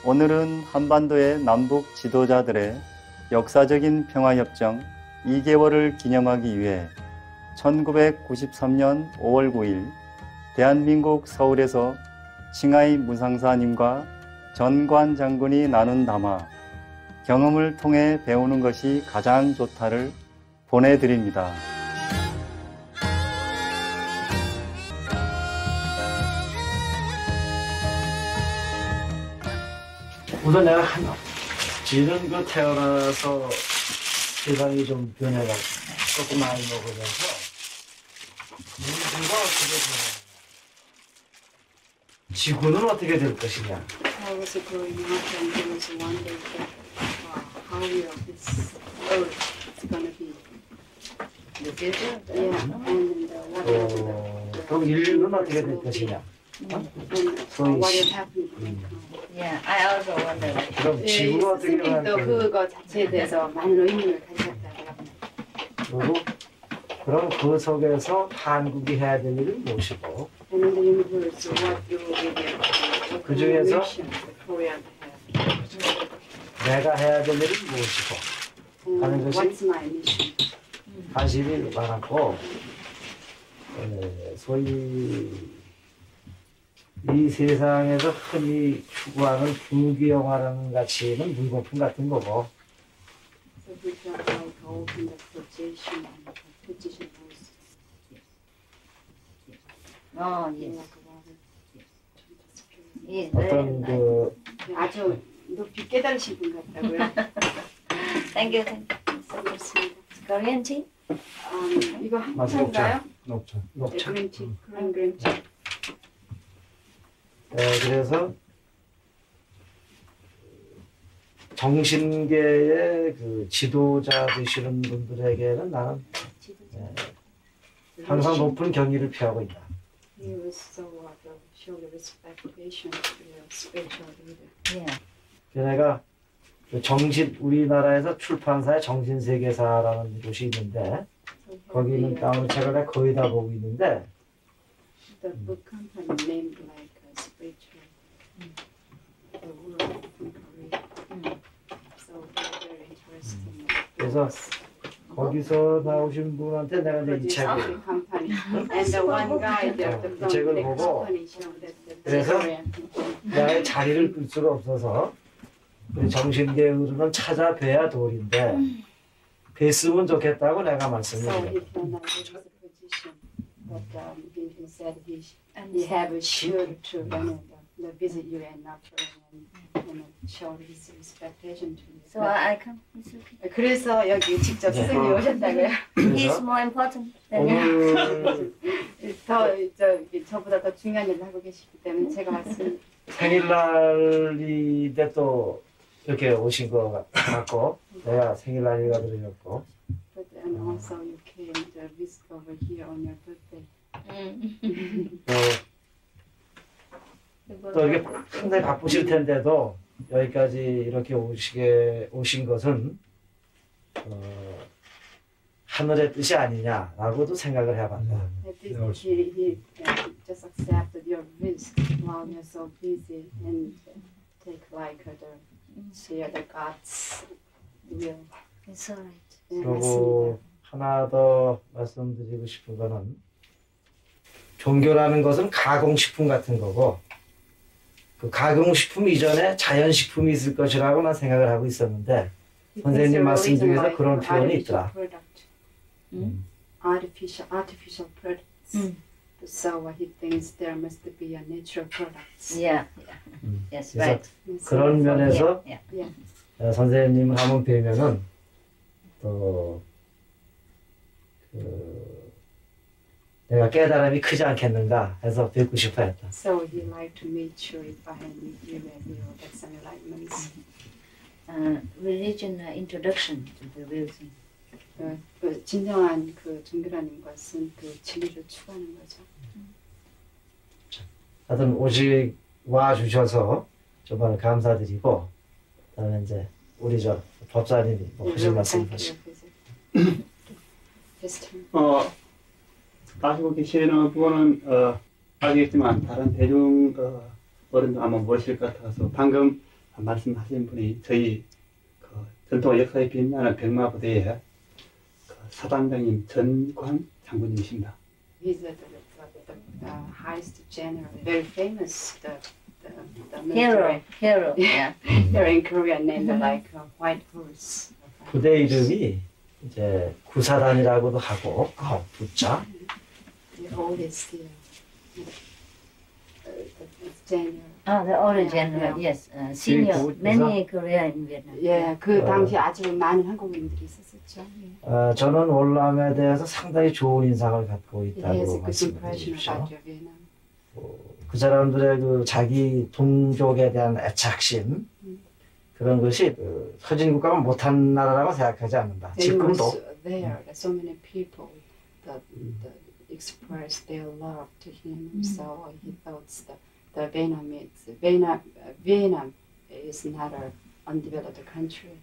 오늘은 한반도의 남북 지도자들의 역사적인 평화협정 2개월을 기념하기 위해 1993년 5월 9일 대한민국 서울에서 칭하이 무상사님과 전관 장군이 나눈 담화 경험을 통해 배우는 것이 가장 좋다를 보내드립니다. 우선 내가 지는 그 태어나서 세상이 좀 변해가 조금 많이 먹으면서 문제가 어떻게 변해? 지구는 어떻게 될 것이냐? I was growing up and there was one day that how will this earth is gonna be? The future? Yeah, and what will 그럼 인류는 어떻게 될 것이냐? and what will happen? Yeah, I also wonder. 그럼 지구가 어떻게 스님도 변할 그거 자체에 대해서 많은 의미를 가지셨다고 합니다. 그리고 그럼 그 속에서 한국이 해야 될 일은 무엇이고 And in the universe, what you will be what 그 중에서 mission that Korea have? 내가 해야 될 일은 무엇이고 하는 And 것이 what's my mission? 관심이 많았고 소위 이 세상에서 흔히 추구하는 부귀영화라는 가치는 물거품 같은 거고 So we felt like holding the position and the position was Oh, yes. Yes, 어떤 그 아주 높이 깨달으신 분 같다고요. Thank you, thank you. 그렇습니다. Korean tea? 이거 맞아, 한국인가요? 녹차 네, 그린티, 그린 그린티. 그래서 정신계의 그 지도자 되시는 분들에게는 나는 항상 높은 경의를 표하고 있다. He was so showed respectation to your spiritual leader. Yeah. 내가 그 우리나라에서 출판사의 정신세계사라는 곳이 있는데 거기 있는 다운 책을 내가 거의 다 보고 있는데 The book company named like spiritual the world in Korea. So very interesting. 그래서 거기서 나오신 분한테 내가 이제 이 책을 Produce company and the one guy that the 이 책을 the 보고 company showed that the 그래서 Korean 나의 자리를 끌 수가 없어서 우리 정신계의 흐르는 찾아뵈야 도리인데 뵀으면 좋겠다고 내가 So 말씀을 he found out his position, but he said he have a should to visit you and not and show his respectation to you. So I come. It's okay. 그래서 여기 직접 네. 스승이 오셨다고요. He's 그래서 more important than 오늘 저보다 더 중요한 일을 하고 계시기 때문에 제가 왔습니다. 생일날인데 또 이렇게 오신 거 같고 내가 생일날이가 들으셨고 But and also you came to visit over here on your birthday. 또 이렇게 상당히 바쁘실 텐데도 여기까지 이렇게 오신 것은 하늘의 뜻이 아니냐라고도 생각을 해봤다. He just accepted your visit while you're so busy and take like share the God's will. It's alright. 네, 그리고 하나 더 말씀드리고 싶은 거는 종교라는 것은 가공식품 같은 거고 그 가공식품 이전에 자연식품이 있을 것이라고 난 생각을 하고 있었는데 선생님 말씀 중에서 그런 표현이 있더라. Artificial products. So what he thinks there must be a natural products. Yeah. Yes, 그래서 right. 그런 면에서 Yeah. 선생님을 한번 뵈면은 또 내가 깨달음이 크지 않겠는가 해서 뵙고 싶어 했다. So he like to meet you if I meet you and you get some enlightenments. Religion introduction to the real thing. 그 진정한 그 종교라는 것은 그 진리를 추구하는 거죠. 하여튼 오직 와 주셔서 정말 감사드리고 그다음에 이제 우리 저 법사님이 뭐 하실 말씀 하시고. 따지고 계시는 부분은 알겠지만 다른 대중 어른도 아마 모르실 것 같아서 방금 말씀하신 분이 저희 그 전통 역사에 빛나는 백마부대의 그 사단장님 전광 장군님이십니다. He's the highest general, very famous, the Hero, military hero. Yeah. hero in Korea named like White Horse. 부대 이름이 이제 구사단이라고도 하고 부자. The oldest general. Oh, the old general. Yeah. Yes, senior. 그 Many Korea in Vietnam. 예, 그 당시 아주 많은 한국인들이 있었었죠. 예. 저는 월남에 대해서 상당히 좋은 인상을 갖고 He has 있다고 a good impression 말씀드리십시오. about your Vietnam. 그 사람들의 그 자기 동족에 대한 애착심 그런 것이 그 선진국가가 못한 나라라고 생각하지 않는다. He was 지금도 there. So many people that expressed their love to him. So he thought the Vietnam is not an undeveloped country.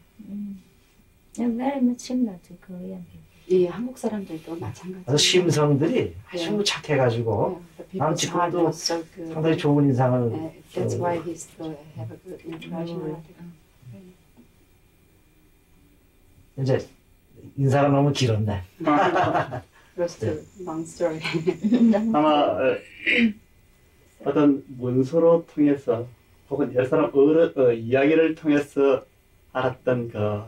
They're very much similar to Korean people. 이 한국 사람들도 마찬가지예요. 아주 심성들이 아주 착해가지고 Yeah, the 난 people's heart 지금도 was so good. 상당히 좋은 인상을 That's why he still have a good impression. 이제 인사가 너무 길었네. Just a long story. 아마 어떤 문서로 통해서 혹은 여러 사람 이야기를 통해서 알았던 그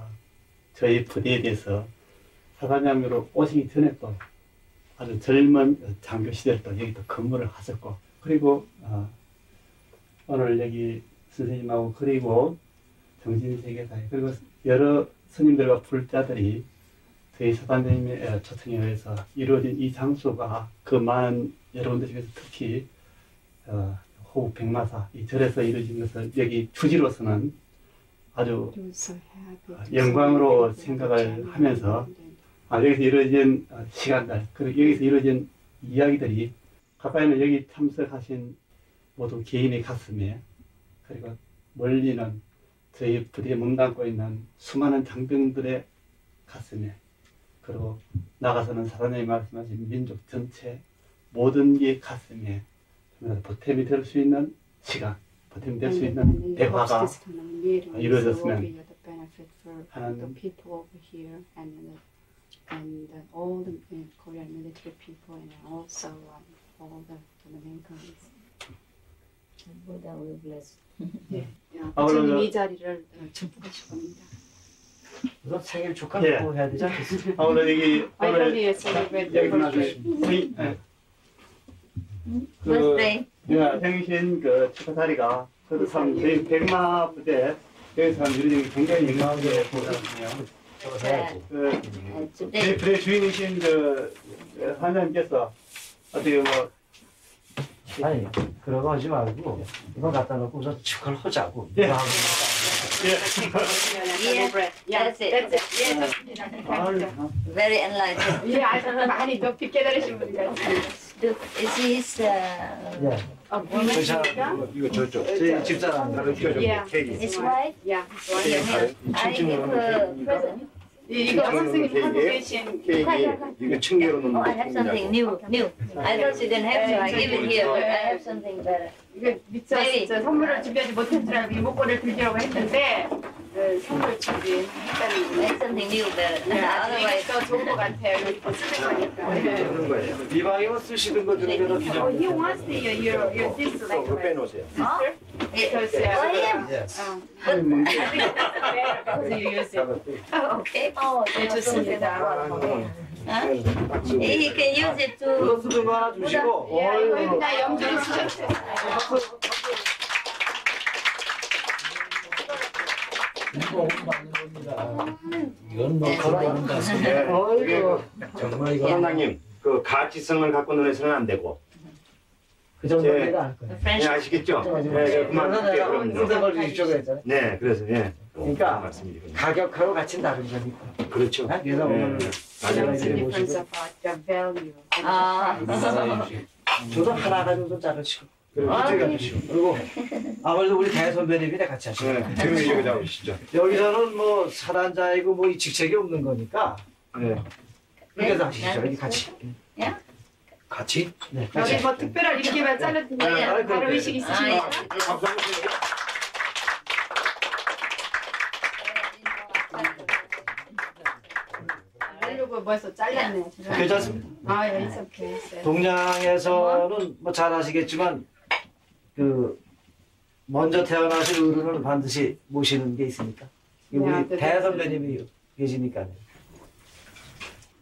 저희 부대에 대해서 사단장으로 오시기 전에 또 아주 젊은 장교 시절 또 여기 또 근무를 하셨고 그리고 오늘 여기 선생님하고 그리고 정신세계사에 그리고 여러 스님들과 불자들이 저희 사단장님의 초청에 의해서 이루어진 이 장소가 그 많은 여러분들 중에서 특히 호국 백마사 이 절에서 이루어진 것을 여기 주지로서는 아주 He was so happy. 영광으로 생각을 하면서 여기서 이루어진 시간들 그리고 여기서 이루어진 이야기들이 가까이는 여기 참석하신 모두 개인의 가슴에 그리고 멀리는 저희 부대에 몸담고 있는 수많은 장병들의 가슴에 그리고 나가서는 사단장이 말씀하신 민족 전체 모든 게 가슴에 보탬이 될 수 있는 시간, 보탬이 될 수 있는 대화가 이루어졌으면 하는 and all the Korean military people and also all the Americans. Buddha will bless. 부처님 이 자리를 축복하실 겁니다. 우선 생일 축하 예. 또 해야 되지 않겠습니까? 오늘 여기 오늘 Finally, celebrate 여기 the 나서 birthday. Birthday. 생신 그 축하 자리가 참 저희 백마 부대 여기서 이루어진 게 굉장히 영광스럽게 보거든요. 그 저희 Today. 부대 주인이신 그 사장님께서 어떻게 뭐 아니 그러고 하지 말고 이거 갖다 놓고 우선 축하를 하자고. 예. 이거 하고 Celebrate. Yeah, That's it. that's it. 예, 좋습니다. 감사합니다. Very enlightened. 예, 아주 많이 높이 깨달으신 분 같습니다. Is his 예. 부모님이니까? 이거 저쪽. 제 집사람 Yeah. his wife? Yeah. I give her present. 이거 선생님 하고 계신 이거 층계로 놓는 Oh, I have something new. I thought you didn't have to. I give it here, but I have something better. 이거 미처 진짜 선물을 준비하지 못한 줄 알고 이목구를 드리려고 했는데 선물 준비했다는 I have something new better. 이게 Otherwise, 더 좋은 것 같아요. 이거 쓰는 거니까. 그런 거예요. 이방이면 쓰시는 것 중에 Oh, he wants your this like 그거 빼놓으세요. sister because for him. Yes. I think that's better because you use it. Oh, okay. 네, 좋습니다. He can use it 그거 to. 쓰는 거 하나 주시고. 예, 이거 그냥 염두에 쓰셨어요. 이거 많이 넣습니다. 이건 뭐 걸어간다. 어이구. 정말 이거 사장님 그 가치성을 갖고 논해서는 안 되고. 그 정도는 안 거예요. 네, French. 아시겠죠? 네, 그만할게요. 그럼요. 쓰는 걸 주시려고 했잖아요. 네, 그래서 예. 그러니까 말씀드리군요. 가격하고 같이 다른 거니까. 그렇죠. 그래서 오늘 맞아요. There's a difference about the value. Ah. 저도 하나 가지고 좀 자르시고. 그리고 이쪽에 앉으시고. 그리고 아무래도 우리 대선배님이 같이 하시고. 네, 지금 여기 나오시죠. 여기서는 뭐 사단자이고 뭐 이 직책이 없는 거니까 네. 그렇게 하시죠. 여기 같이. 예? 같이? 네, 여기 같이. 뭐 특별한 이렇게만 잘라드리면 바로 의식 있으신 Ah, 거. yes. 감사합니다. 벌써 잘랐네. 괜찮습니다. 아, 예, it's okay. 동양에서는 뭐 잘 아시겠지만 그 먼저 태어나신 어른을 반드시 모시는 게 있으니까 우리 네, 대선배님이 계시니까요.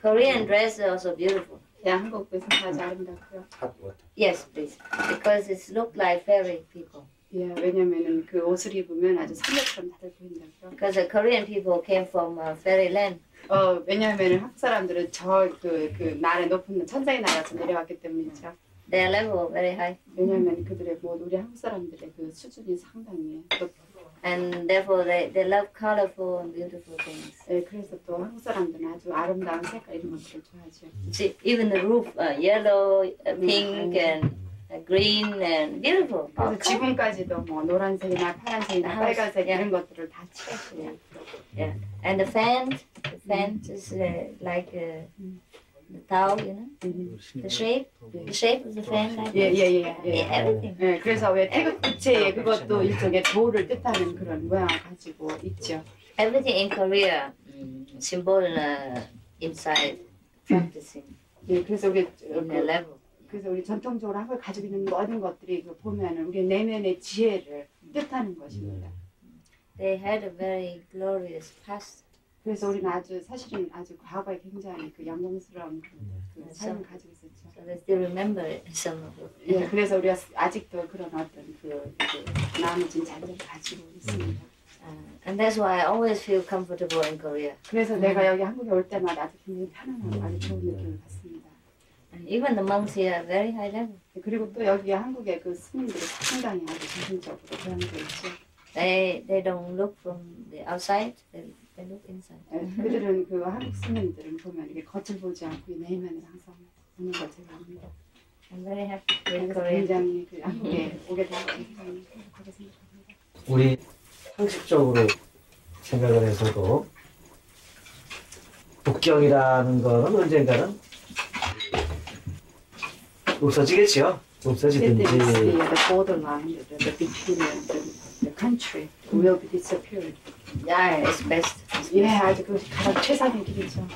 Korean dress is also beautiful. 예, 한국 의상까지 아름답고요. Yes, please. Because it look like fairy people. 예, 왜냐면은 그 옷을 입으면 아주 선녀처럼 다들 보인다고요. Because the Korean people came from fairyland. 왜냐면은 한국 사람들은 그 나라의 높은 천상의 나라에서 내려왔기 때문이죠. Their level very high. 왜냐면 그들의 우리 한국 사람들의 그 수준이 상당히 높고. And therefore they love colorful and beautiful things. 예, 그래서 또 한국 사람들은 아주 아름다운 색깔 이런 것들을 좋아하죠. See, even the roof, yellow, pink, and green, and beautiful. 그래서 지붕까지도 뭐 노란색이나 파란색이나 빨간색 이런 것들을 다 칠하시네요. Yeah. And the fan is like the towel, you know, the shape of the fan, like this. 예. Everything. 예, 그래서 왜 태극부채에 그것도 일종의 도를 뜻하는 그런 모양을 가지고 있죠. Everything in Korea symbol inside practicing 예, 그래서 우리 in a level. 그래서 우리 전통적으로 한국에 가지고 있는 모든 것들이 그 보면은 우리 내면의 지혜를 뜻하는 것입니다. They had a very glorious past. 그래서 우리는 사실은 아주 과거에 굉장히 그 영광스러운 그 삶을 가지고 있었죠. So they still remember some of it. 예, 그래서 우리가 아직도 그런 어떤 그 나머진 잔재를 가지고 있습니다. And that's why I always feel comfortable in Korea. 그래서 내가 여기 한국에 올 때마다 아주 굉장히 편안하고 아주 좋은 느낌을 받습니다. And even the monks here are very high level. 그리고 또 여기 한국의 그 스님들이 상당히 아주 정신적으로 고양되어 있죠. They don't look from the outside. They look inside. 그들은 그 한국 스님들은 보면 이게 겉을 보지 않고 이 내면을 항상 보는 걸 제가 압니다. I'm very happy to be in 그래서 Korea. 굉장히 그 한국에 오게 되고 굉장히 행복하게 생각합니다. 우리 상식적으로 생각을 해서도 북경이라는 거는 언젠가는 없어지겠지요. 없어지든지. The borderline, the between the country will be disappeared. Yeah, it's best. 예, 아주 그 가장 최상의 길이죠.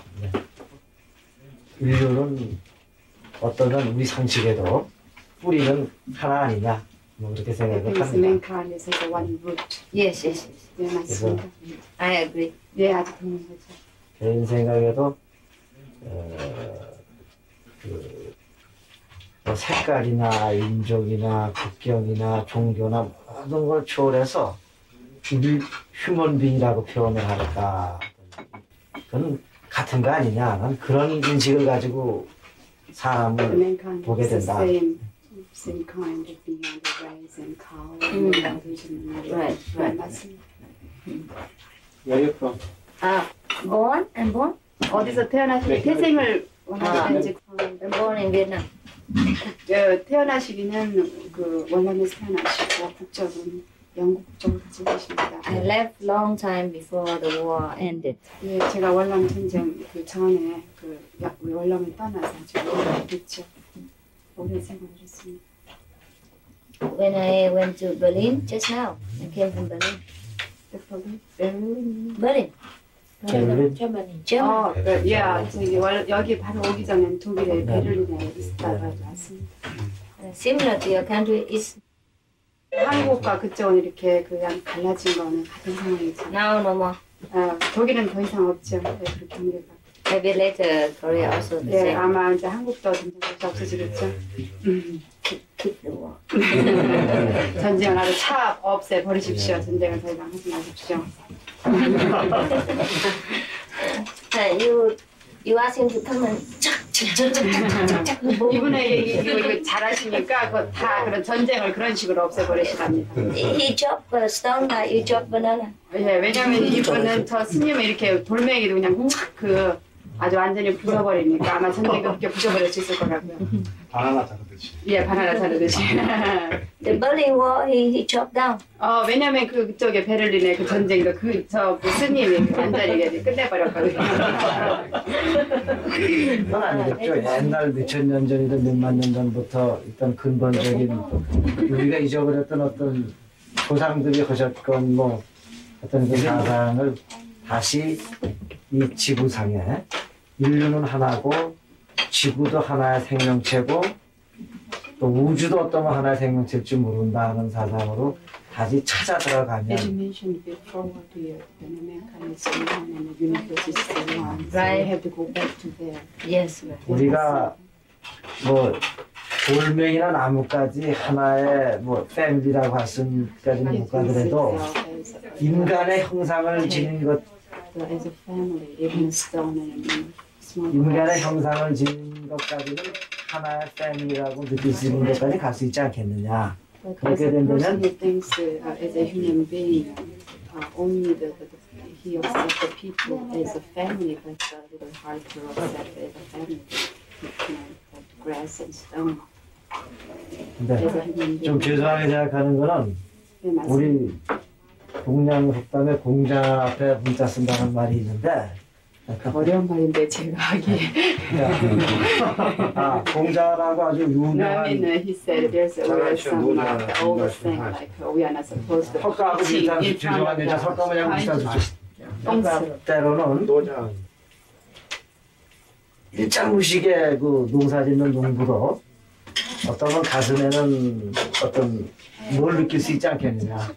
인류는 어떠면 우리 상식에도 뿌리는 하나 아니냐 뭐 그렇게 생각을 Because 합니다. mankind is as one root. Yes, yes, yes. 예, 맞습니다. I agree. 예, 아주 그런 거죠. 개인 생각에도 뭐 색깔이나 인종이나 국경이나 종교나 모든 걸 초월해서 우리 휴먼빙이라고 표현을 할까 그건 같은 거 아니냐 난 그런 인식을 가지고 사람을 Mankind 보게 is the 된다. same kind of being the race and color and religion. Right. 맞습니다. Where you from? Born? I'm born? 어디서 태어나시기 태생을 원하시는지 I'm born in Vietnam. 태어나시기는 그 월남에서 태어나시고 국적은 영국 국적을 가지고 계십니다. I left long time before the war ended. 예, 제가 월남 전쟁 그 전에 우리 월남을 떠나서 아주 오래됐죠. 오래 생활을 했습니다. When I went to Berlin just now, I came from Berlin. Berlin. 베를린? Germany. 여기 바로 오기 전엔 독일의 베를린에 있다가 왔습니다. Similar to your country is 한국과 그쪽은 이렇게 그냥 갈라진 거는 같은 상황이죠. now no more. 독일은 더 이상 없죠. 네, 그렇게 한계가. Maybe later Korea also the 예, same. 아마 이제 한국도 전쟁까지 없어지겠죠. Keep the war. 전쟁을 아주 차 없애 버리십시오. 전쟁을 더 이상 하지 마십시오. You ask him to come and 착착착착착착. 이분의 이거 잘하시니까 다 그런 전쟁을 그런 식으로 없애버리시랍니다. He chop stone like you chop banana. 예, 왜냐면 이분은 저 스님을 이렇게 돌멩이도 그냥 그 아주 완전히 부숴버리니까 아마 전쟁 그렇게 부숴버릴 수 있을 거라고요. 바나나 자르듯이. 예, 바나나 자르듯이. The Berlin Wall he chopped down. 왜냐면 그쪽에 베를린의 그 전쟁도 그 스님이 완전히 끝내버렸거든요. 알겠죠? 옛날 몇천 년 전이든 몇만 년 전부터 일단 근본적인 우리가 잊어버렸던 어떤 조상들이 하셨건 뭐 어떤 그 사상을 다시 이 지구상에 인류는 하나고 지구도 하나의 생명체고 또 우주도 어떤 하나의 생명체일 줄 모른다는 사상으로 다시 찾아 As you 들어가면 mentioned before, dear, when mankind is one and the universe is the one, so Right. we have to go back to there. Yes, right. 우리가 뭐 돌멩이나 나무까지 하나의 뭐 패밀리라고 할 수까지는 못 가더라도 인간의 형상을 지닌 것 as a family, even a stone and a small 인간의 grass. 형상을 지닌 것까지는 하나의 패밀리라고 느낄 수 있는 것까지 갈 수 있지 않겠느냐. But 그렇게 as a person 된다면 who thinks as a human being, only he accepts the people as a family, but it's a little hard to accept as a family. Like grass and stone. 근데 As a human being. 좀 죄송하게 생각하는 거는 네, 맞습니다. 우리 동양속담에 공장 앞에 문자 쓴다는 말이 있는데 어려운 말인데 제가 하기에. 아, 공자라고 아주 No, I 유명한 mean, he said there's some like the old saying like we are not supposed to 석가하고 teach 비슷한 in front 죄송한 여자 of 석가 모양 비슷한 수준 똥스. 때로는 노장. 일장무식의 그 농사짓는 농부도 어떤 건 가슴에는 어떤 뭘 느낄 수 있지 않겠느냐.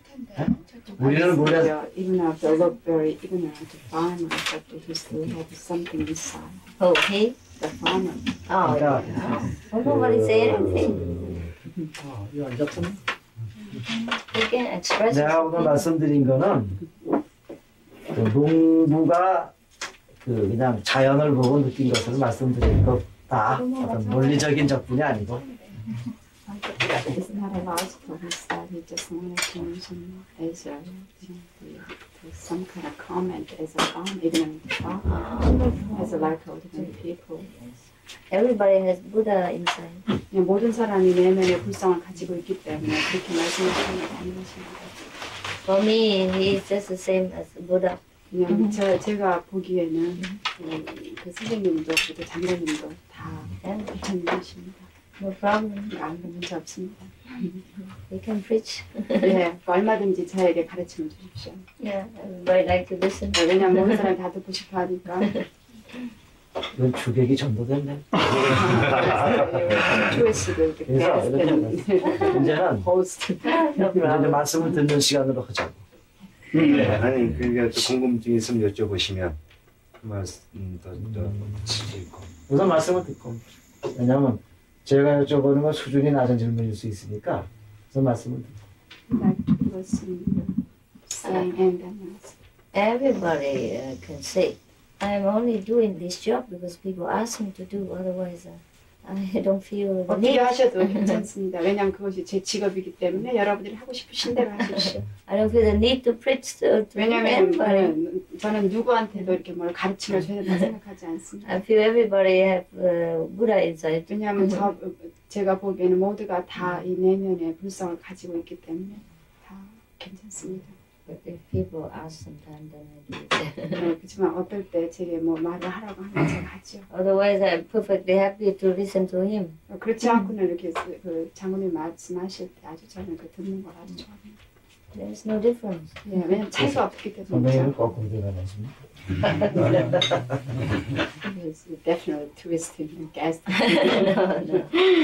우리는 몰래 Even if they look very ignorant to farmers, but he still has something inside. Oh, he? The farmer. Oh, 그러니까 nobody say anything. He can express 내가 오늘 말씀드린 거는 그 농부가 그 그냥 자연을 보고 느낀 것을 말씀드린 것다. 어떤 논리적인 접근이 아니고 It's not a logical. He said he just wanted to mention as some kind of comment as a farmer, ignorant farmer, as a like ordinary people. Everybody has Buddha inside. 그냥 모든 사람이 내면의 불성을 가지고 있기 때문에 그렇게 말씀하시는 게 아닌 것입니다. For me, he is just the same as Buddha. 그냥 제가 보기에는 그 선생님도 그리고 장로님도 다 괜찮은 것입니다. No problem. 아무 문제 없습니다. He can preach. 네, 얼마든지 저에게 가르침을 주십시오. Yeah, everybody like to listen. 왜냐하면 모든 사람이 다 듣고 싶어 하니까. 이건 주객이 전도됐네. 조회수도 이렇게 그래서 이렇게 이제는 호스트. No 이제 problem. 말씀을 듣는 시간으로 하자고. 아니 그게 또 궁금증이 있으면 여쭤보시면 그 말씀 더 있고. 우선 말씀을 듣고. 왜냐하면 제가 여쭤보는 건 수준이 낮은 질문일 수 있으니까 우선 말씀을 듣고. Like to listen, saying and then Everybody can say, I'm only doing this job because people ask me to do. Otherwise, I don't feel the 어떻게 need. 하셔도 괜찮습니다. 왜냐하면 그것이 제 직업이기 때문에 여러분들이 하고 싶으신 대로 하십시오. I don't feel the need to preach to 왜냐하면 anybody. 저는 누구한테도 이렇게 뭘 가르침을 줘야 된다 생각하지 않습니다. I feel everybody have Buddha inside. 왜냐하면 제가 보기에는 모두가 다 이 내면의 불성을 가지고 있기 때문에 다 괜찮습니다. But if people ask sometimes, then I do it. 그렇지만 어떨 때 제게 뭐 말을 하라고 하면 제가 하죠. Otherwise, I'm perfectly happy to listen to him. 그렇지 않고는 이렇게 그 장모님 말씀하실 때 아주 저는 그 듣는 걸 아주 좋아합니다. There's no difference. 예, 왜냐면 차이가 없기 때문에. 선생님은 거꾸로 대답하십니다. It's definitely twisting and casting.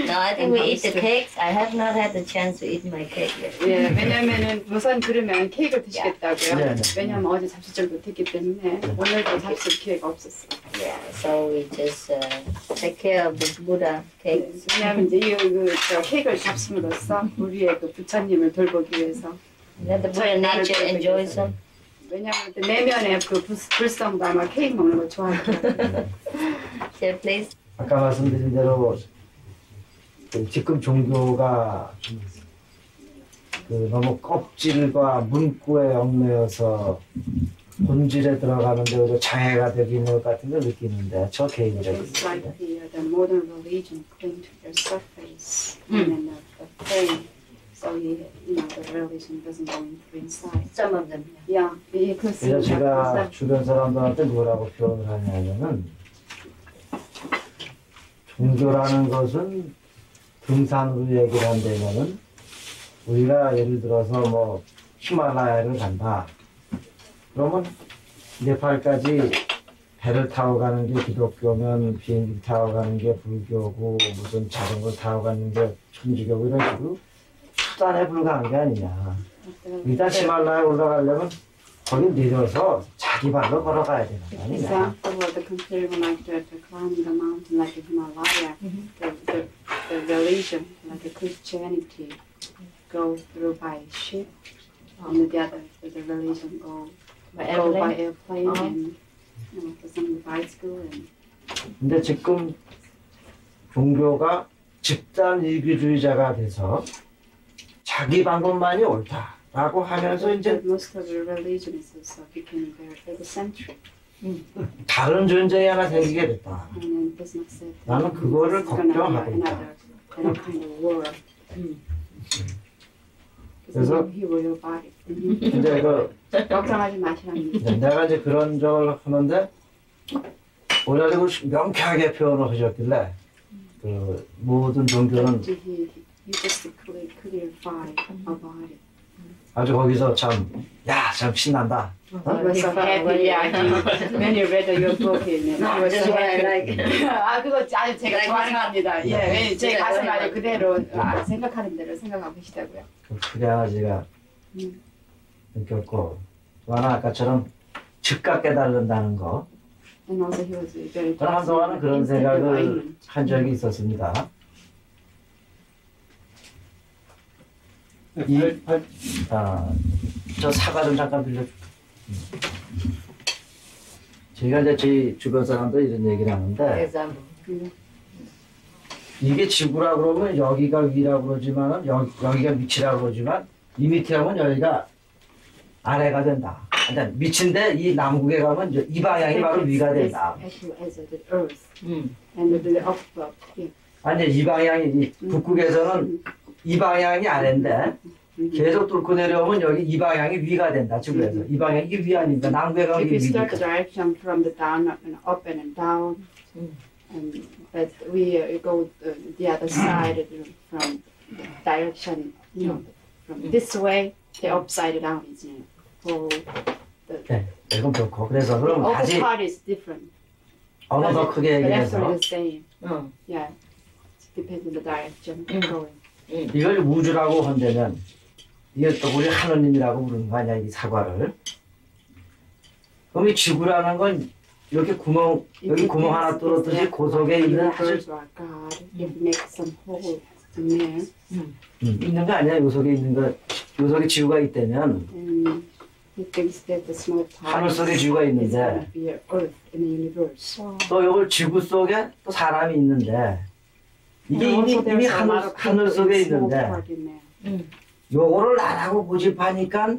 No, I think we eat the cakes. I have not had the chance to eat my cake yet. 예, 왜냐면은 우선 그러면 케이크를 드시겠다고요. 네, 네. 왜냐면 어제 잡수질 못했기 때문에 오늘도 잡술 기회가 없었어요. Yeah, so we just take care of the Buddha cakes. 왜냐면 이제 저 케이크를 잡숨으로써 우리의 그 부처님을 돌보기 위해서. Let the Buddha nature enjoy some. 왜냐면 그 내면의 그 불성도 아마 케이크 먹는 걸 좋아하더라고요. Here, please. 아까 말씀드린 대로 지금 종교가 그 너무 껍질과 문구에 얽매여서 본질에 들어가는데 오히려 장애가 되는 것 같은 걸 느끼는데 저 개인적인 It's like the modern religion cling to their surface and then the frame. So the religion doesn't go inside. Some of them. Yeah, 예, 그래서 그렇습니다. 제가 주변 사람들한테 뭐라고 표현을 하냐면은 종교라는 것은 등산으로 얘기를 한다면은 우리가 예를 들어서 뭐 히말라야를 간다. 그러면 네팔까지 배를 타고 가는 게 기독교면 비행기 타고 가는 게 불교고 무슨 자전거 타고 가는 게 천주교고 이런 식으로 수단에 불과한 게 아니냐. 일단 히말라야에 올라가려면 거기 내려서 자기 발로 걸어가야 되는 거 아니냐. Example of the comparing like to climbing the mountain like the Himalaya, the religion like the Christianity go through by ship, and the other the religion go by airplane and some bicycle and. 근데 지금 종교가 집단 이기주의자가 돼서 자기 방법만이 옳다라고 하면서 이제 Most of the religion is also became very egocentric. 다른 전쟁이 하나 생기게 됐다. And then does not say that 나는 그거를 this is gonna be 걱정하고 있다. another kind of war. 그래서 He will body. 이제 그 걱정하지 마시랍니다. 내가 이제 그런 적을 하는데 오히려 명쾌하게 표현을 하셨길래 그 모든 종교는 He just clarify about it. 아주 거기서 참 신난다. He was so happy. Yeah, when you read your book, he was so happy. 아 그거 아주 제가 좋아합니다. 예, 제 가슴 안에 그대로 생각하는 대로 생각하고 계시다고요. 그래야지가 느꼈고 또 하나 아까처럼 즉각 깨달는다는 거. And also he was very. 저는 한동안은 그런 생각을 한 적이 있었습니다. 저 사과 좀 잠깐 빌려줘. 제가 이제 제 주변 사람들 이런 얘기를 하는데 example. 이게 지구라 그러면 여기가 위라 그러지만은 여기가 밑이라 그러지만 이 밑에 가면 여기가 아래가 된다. 그러니까 밑인데 이 남극에 가면 이 방향이 바로 위가 된다. As the earth and the above. Yeah. 아니 이 방향이 이 북극에서는 이 방향이 아래인데 계속 뚫고 내려오면 여기 이 방향이 위가 된다. 지구에서 이 방향이 이게 위 아닙니까? 남극에 가면 If you 이게 start the 위니까. direction from the down and up and down, and but we go the other side from the direction, from this way, the upside down is for the 네, 이건 좋고 그래서 그럼 upper 다시 part is different. 어느 더 크게 But 얘기해서 actually the same. 어. Yeah, it depends on the direction going. 이걸 우주라고 한다면 이게 또 우리 하느님이라고 부르는 거 아니야 이 사과를. 그럼 이 지구라는 건 이렇게 구멍 여기 구멍 하나 뚫었듯이 그 속에 있는 아주 God, it makes some hole in there. 있는 거 아니야 요 속에 있는 거. 요 속에 지구가 있다면 And he thinks that the small part 하늘 속에 지구가 is 있는데 going to be Earth in the universe. 또 이걸 지구 속에 또 사람이 있는데 이게 And 이미 also there's a lot 하늘 of 하늘 people 속에 in small 있는데 part in there. 요거를 나라고 고집하니까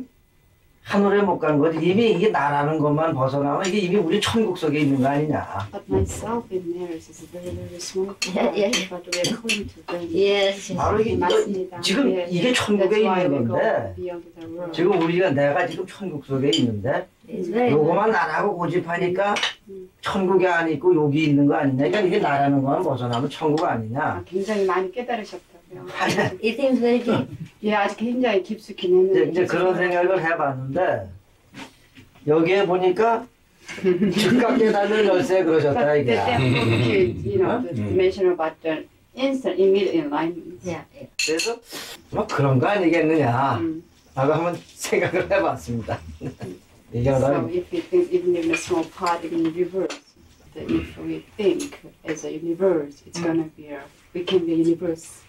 하늘에 못 간 거지. 이미 이게 나라는 것만 벗어나면 이게 이미 우리 천국 속에 있는 거 아니냐. But myself in there is a very, very small part. Yeah. But we're going to them. Yes. 바로 이게 맞습니다. 지금 예, 이게 예. 천국에 That's why 있는 we go 건데 beyond the world. 지금 우리가 내가 지금 천국 속에 있는데 It's very 요거만 나라고 고집하니까 천국이 아니고 여기 있는 거 아니냐. 그러니까 이게 나라는 것만 벗어나면 천국 아니냐. 아, 굉장히 많이 깨달으셨다고요. It seems very deep. 예, 아주 굉장히 깊숙이 내면 이제 그런 생각을 해봤는데 여기에 보니까 즉각 깨닫는 열쇠 그러셨다 But 이게. that book, the mention about the instant, immediate enlightenment. Yeah, yeah. 그래서 뭐 그런 거 아니겠느냐 Mm. 라고 한번 생각을 해봤습니다. So 얘기하다 if we think even in a small part in the universe, that if we think as a universe, it's gonna be we can be a universe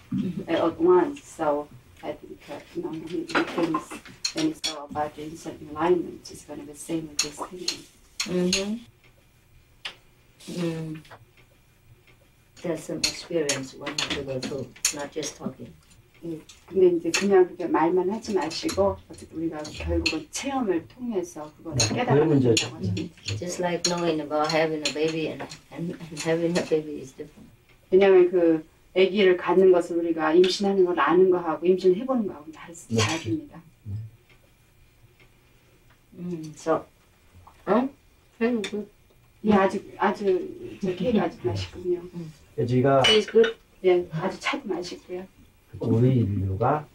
at once. So I think he thinks when it's all about the instant enlightenment, it's gonna be the same with this thinking. There's some experience one have to go through, not just talking. 근데 이제 그냥 그렇게 말만 하지 마시고 어쨌든 우리가 결국은 체험을 통해서 그거를 그게 깨달아야 문제죠. 된다고 하십니다. Just like knowing about having a baby and having a baby is different. 왜냐하면 그 아기를 갖는 것을 우리가 임신하는 걸 아는 거하고 임신해보는 거하고 다릅니다. So, very good. 예, 아주 저 케이크 아주 맛있군요. 제가 It's good. 예, 아주 차도 맛있고요. 우리 인류가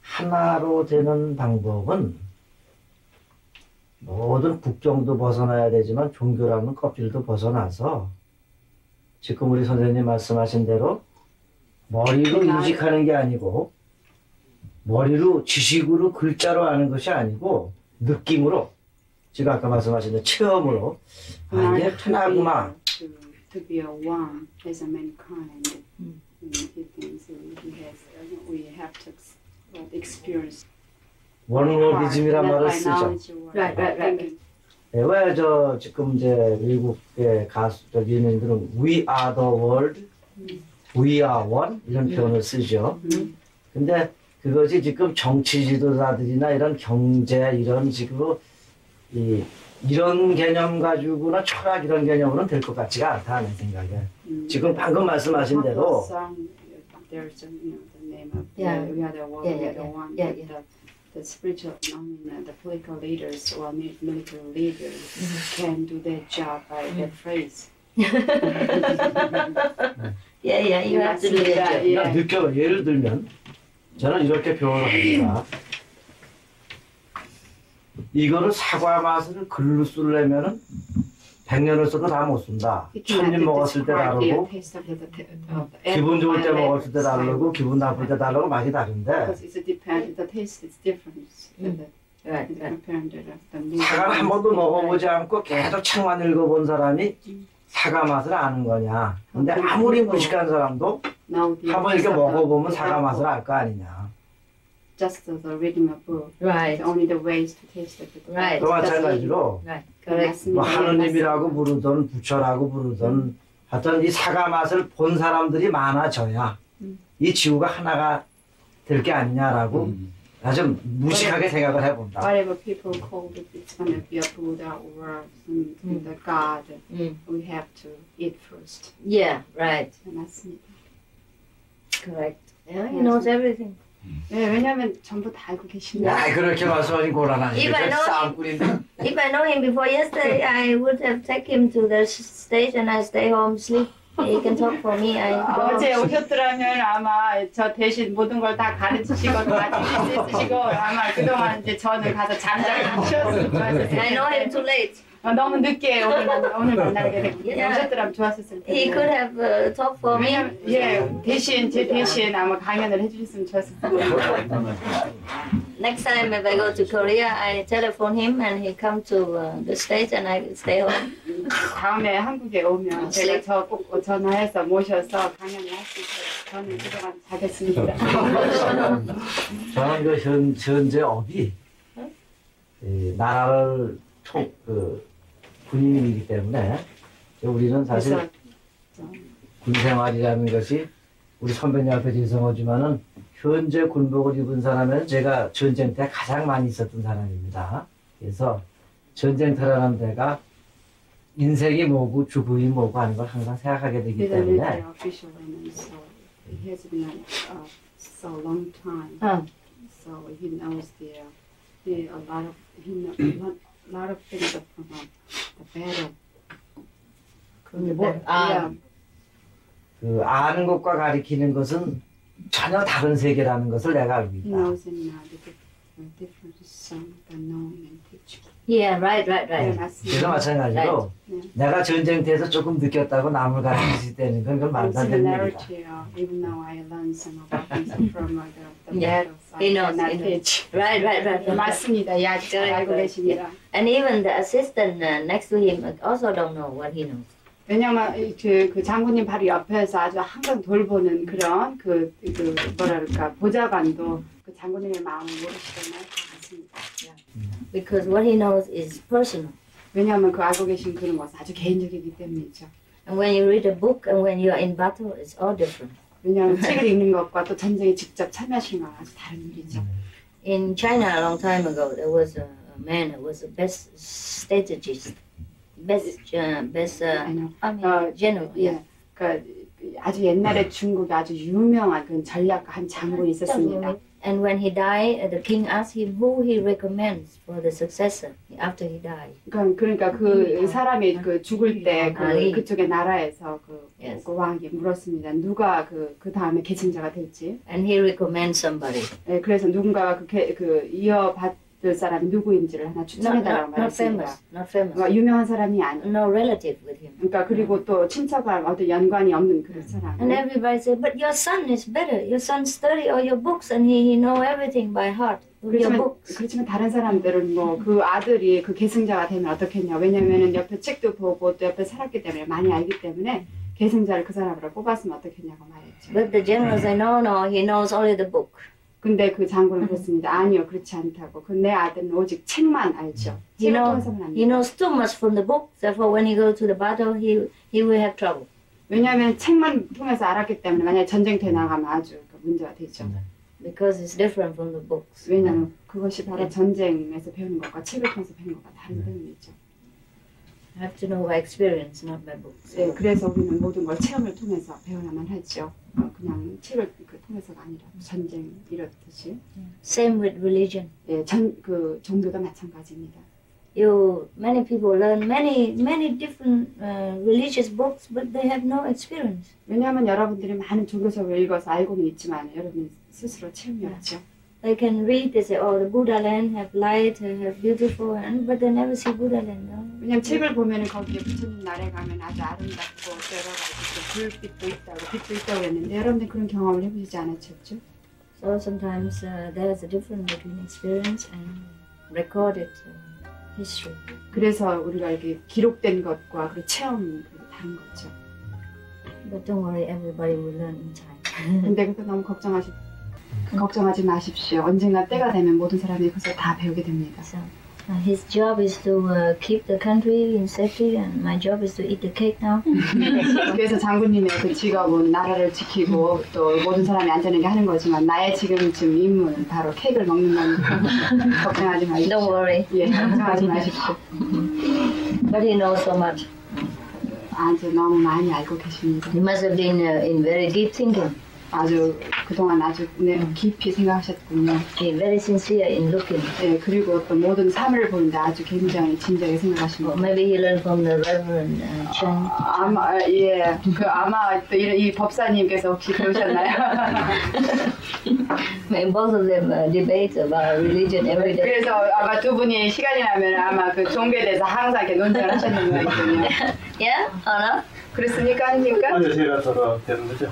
하나로 되는 방법은 모든 국경도 벗어나야 되지만 종교라는 껍질도 벗어나서 지금 우리 선생님 말씀하신 대로 머리로 인식하는 게 아니고 머리로 지식으로 글자로 아는 것이 아니고 느낌으로 지금 아까 말씀하신 대로 체험으로 아, 이게 하나구나. To be a one as a mankind. We have to experience. 원워디즘이란 말을 쓰죠. Right. 왜 저 지금 이제 미국의 가수 연예인들은 We are the world, We are one 이런 표현을 쓰죠. 근데 그것이 지금 정치 지도자들이나 이런 경제 이런 식으로 이런 개념 가지고나 철학 이런 개념으로는 될 것 같지가 않다는 생각에 지금 방금 말씀하신 대로 There's the name of Yeah. we are the one, Yeah, we are yeah, the one. yeah, but yeah. The spiritual, the political leaders or military leaders can do their job by their phrase. Yeah, you have to do your job. Yeah. 느껴 예를 들면 저는 이렇게 표현을 합니다. 이거를 사과 맛을 글로 쓰려면은 100년을 써도 다 못 쓴다. We cannot 1000년 먹었을 때 describe the 다르고 taste of 기분 좋을 때 apple 먹었을 때 다르고 기분 나쁠 때 다르고 맛이 다른데 Because it's the taste is different. Right. Comparing to the new 사과를 한 번도 먹어보지 않고 계속 책만 읽어본 사람이 사과 맛을 아는 거냐. 근데 아무리 무식한 사람도 Now the 한 번 이렇게 먹어보면 사과 맛을 알 거 아니냐. just the reading a book. Right. Only the ways to taste it. Right. 또 마찬가지로 Right. Correct. 뭐 하느님이라고 부르던 부처라고 부르던 하여튼 이 사과 맛을 본 사람들이 많아져야 이 지구가 하나가 될 게 아니냐라고 아주 무식하게 생각을 해본다. Whatever people call it, it's going to be a Buddha or the God. We have to eat first. Yeah, right. 맞습니다. Correct. Yeah, he knows everything. 네, 왜냐하면 전부 다 알고 계신다. 야 그렇게 말씀하신 곤란하니까 이봐요. 싸움꾼인데. If I know him before yesterday, I would have taken him to the stage and I stay home, sleep. He can talk for me. I 어제 go. 오셨더라면 아마 저 대신 모든 걸 다 가르치시고 다 지시고 아마 그동안 이제 저는 가서 잠자고 쉬었을 거예요. I know him too late. 너무 늦게 오늘 만나게 됐고 Yeah. 오셨더라면 좋았을 텐데. He could have talked for me. 왜냐면 제 대신 아마 강연을 해주셨으면 좋았을 텐데. Next time if I go to Korea, I telephone him and he come to the stage and I stay home. 다음에 한국에 오면 제가 저 꼭 전화해서 모셔서 강연을 할 수 있어요. 저는 그동안 잘했습니다. 저는 그 현재 업이 나라를 군인이기 때문에 우리는 사실 그래서 군 생활이라는 것이 우리 선배님 앞에 죄송하지만은 현재 군복을 입은 사람은 제가 전쟁 때 가장 많이 있었던 사람입니다. 그래서 전쟁터라는 데가 인생이 뭐고 죽음이 뭐고 하는 걸 항상 생각하게 되기 he's a 때문에 military official and so he has been so long time. So he knows a lot of things from the battle. Yeah. 그 아는 것과 가리키는 것은 전혀 다른 세계라는 것을 내가 알고 He 있다. knows in the difference the knowing and teaching. Yeah, right. 네, 그래서 맞습니다. 마찬가지로 네. 내가 전쟁터에서 조금 느꼈다고 남을 가르칠 때는 그건 말도 안 되는 얘기다. Similarity, even though I learned some about things from the Yeah. battles, He I knows, cannot he knows. teach. Right. 맞습니다. 야, 잘 알고 계십니다. And even the assistant next to him also don't know what he knows. 왜냐면 그 장군님 바로 옆에서 아주 항상 돌보는 그런 뭐랄까 보좌관도 그 장군님의 마음을 모르시잖아요. 맞습니다. Because what he knows is personal. 왜냐하면 그 알고 계신 그런 것은 아주 개인적이기 때문이죠. And when you read a book and when you are in battle, it's all different. 왜냐하면 책을 읽는 것과 또 전쟁에 직접 참여하시는 건 아주 다른 일이죠. In China a long time ago, there was a man who was the best strategist, best I know. general. 예, 그 아주 옛날에 중국에 아주 유명한 그 전략가 장군이 있었습니다. And when he died, the king asked him who he recommends for the successor after he died. 그러니까 그 사람이 그 죽을 때 그쪽의 나라에서 Yes. 그 왕이 물었습니다. 누가 그 다음에 계승자가 될지. And he recommends somebody. 예, 그래서 누군가가 그 이어받 그 사람이 누구인지를 하나 추천해달라고 not 말했습니다. famous, not famous. 그러니까 유명한 사람이 아니. No relative with him. 그러니까 그리고 또 친척과 어떤 연관이 없는 그런 사람. And everybody said, but your son is better. Your son study all your books and he know everything by heart. Your books. 그렇지만 다른 사람들은 뭐 그 아들이 그 계승자가 되면 어떻겠냐. 왜냐면은 옆에 책도 보고 또 옆에 살았기 때문에 많이 알기 때문에 계승자를 그 사람으로 뽑았으면 어떻겠냐고 말했죠. But the general said, no, no, he knows only the book. 근데 그 장군은 그랬습니다. 아니요, 그렇지 않다고. 그 내 아들은 오직 책만 알죠. He 책을 knows, 통해서만 he 압니다. knows too much from the book. Therefore, when he go to the battle, he will have trouble. 왜냐하면 책만 통해서 알았기 때문에 만약에 전쟁터에 나가면 아주 문제가 되죠. Because it's different from the books. 왜냐하면 그것이 바로 전쟁에서 배우는 것과 책을 통해서 배우는 것과 다른 점이죠. I have to know by experience, not by books. 네, 그래서 우리는 모든 걸 체험을 통해서 배워야만 하죠. 그냥 책을 통해서가 아니라 전쟁 이렇듯이. Same with religion. 예, 그 종교도 마찬가지입니다. Many people learn many different religious books, but they have no experience. 왜냐하면 여러분들이 많은 종교서를 읽어서 알고는 있지만 여러분 스스로 체험이 없죠. They can read, they say, oh, the Buddha land have light, have beautiful, but they never see Buddha land. No? 왜냐면 책을 보면은 거기에 부처님 나라에 가면 아주 아름답고 여러 가지 불빛도 있다고 빛도 있다고 그랬는데 여러분들 그런 경험을 해보시지 않으셨죠? So sometimes there's a difference between experience and recorded history. 그래서 우리가 이렇게 기록된 것과 그 체험이 다른 거죠. But don't worry, everybody will learn in time. 근데 그거 너무 걱정하지 마십시오. 언젠가 때가 되면 모든 사람이 그것을 다 배우게 됩니다. So his job is to keep the country in safety, and my job is to eat the cake now. 그래서 장군님의 그 직업은 나라를 지키고 또 모든 사람이 안전하게 하는 거지만 나의 지금쯤 임무는 바로 케이크를 먹는 겁니다. 걱정하지 마십시오. Don't worry. 예, 걱정하지 마십시오. But he knows so much. 아주 너무 많이 알고 계십니다. He must have been in very deep thinking. 아주 그동안 아주 깊이 생각하셨군요. Very sincere in looking. 예, 그리고 또 모든 삶을 보는데 아주 굉장히 진지하게 생각하십니다. Or maybe he learned from the Reverend Chen. 아마 예, 아마 또 이 법사님께서 혹시 배우셨나요? Both of them debate about religion every day. 그래서 아마 두 분이 시간이 나면 아마 그 종교에 대해서 항상 이렇게 논쟁을 하셨는 거거든요. Yeah or no? 그렇습니까, 아닙니까? 아니요, 제가 더 되는 거죠.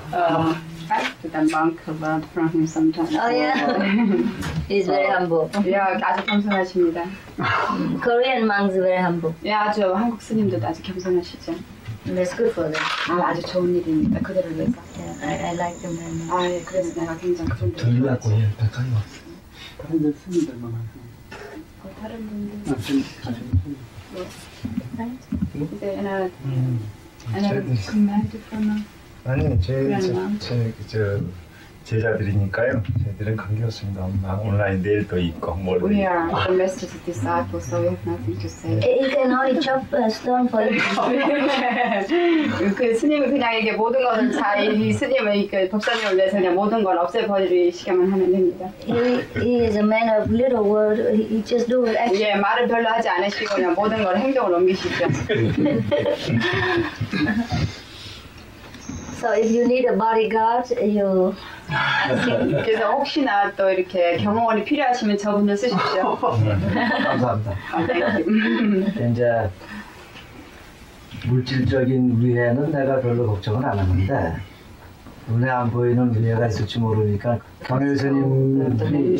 That monk learned from him sometimes. Oh yeah. He's very humble. 예, 아주 겸손하십니다. Korean monks are very humble. 예, 아주 한국 스님들도 아주 겸손하시죠. And that's good for them. 아주 좋은 일입니다. 그들을 위해서. Yeah, I like them very much. 예, 그래서 내가 굉장히 그런 데를 좋아하지. 다른 데 스님들만 하세요. 다른 분들. 스님. 이제 하나 command from 아니 제 제자들이니까요. 저희들은 관계없습니다. 온라인 내일도 있고 뭘. We are the master's disciples, so we have nothing to say. He can only chop a stone for you. 그 스님은 그냥 이게 모든 것을 이 스님은 그 법사님을 위해서 그냥 모든 걸 없애버리시기만 하면 됩니다. He is a man of little word. He just do it action. 예, 말을 별로 하지 않으시고 그냥 모든 걸 행동으로 옮기시죠. So if you need a bodyguard, you. 그래서 혹시나 또 이렇게 경호원이 필요하시면 저분을 쓰십시오. 감사합니다. Thank you. 이제 물질적인 위해는 내가 별로 걱정을 안 하는데 눈에 안 보이는 위해가 있을지 모르니까 경일 스님들이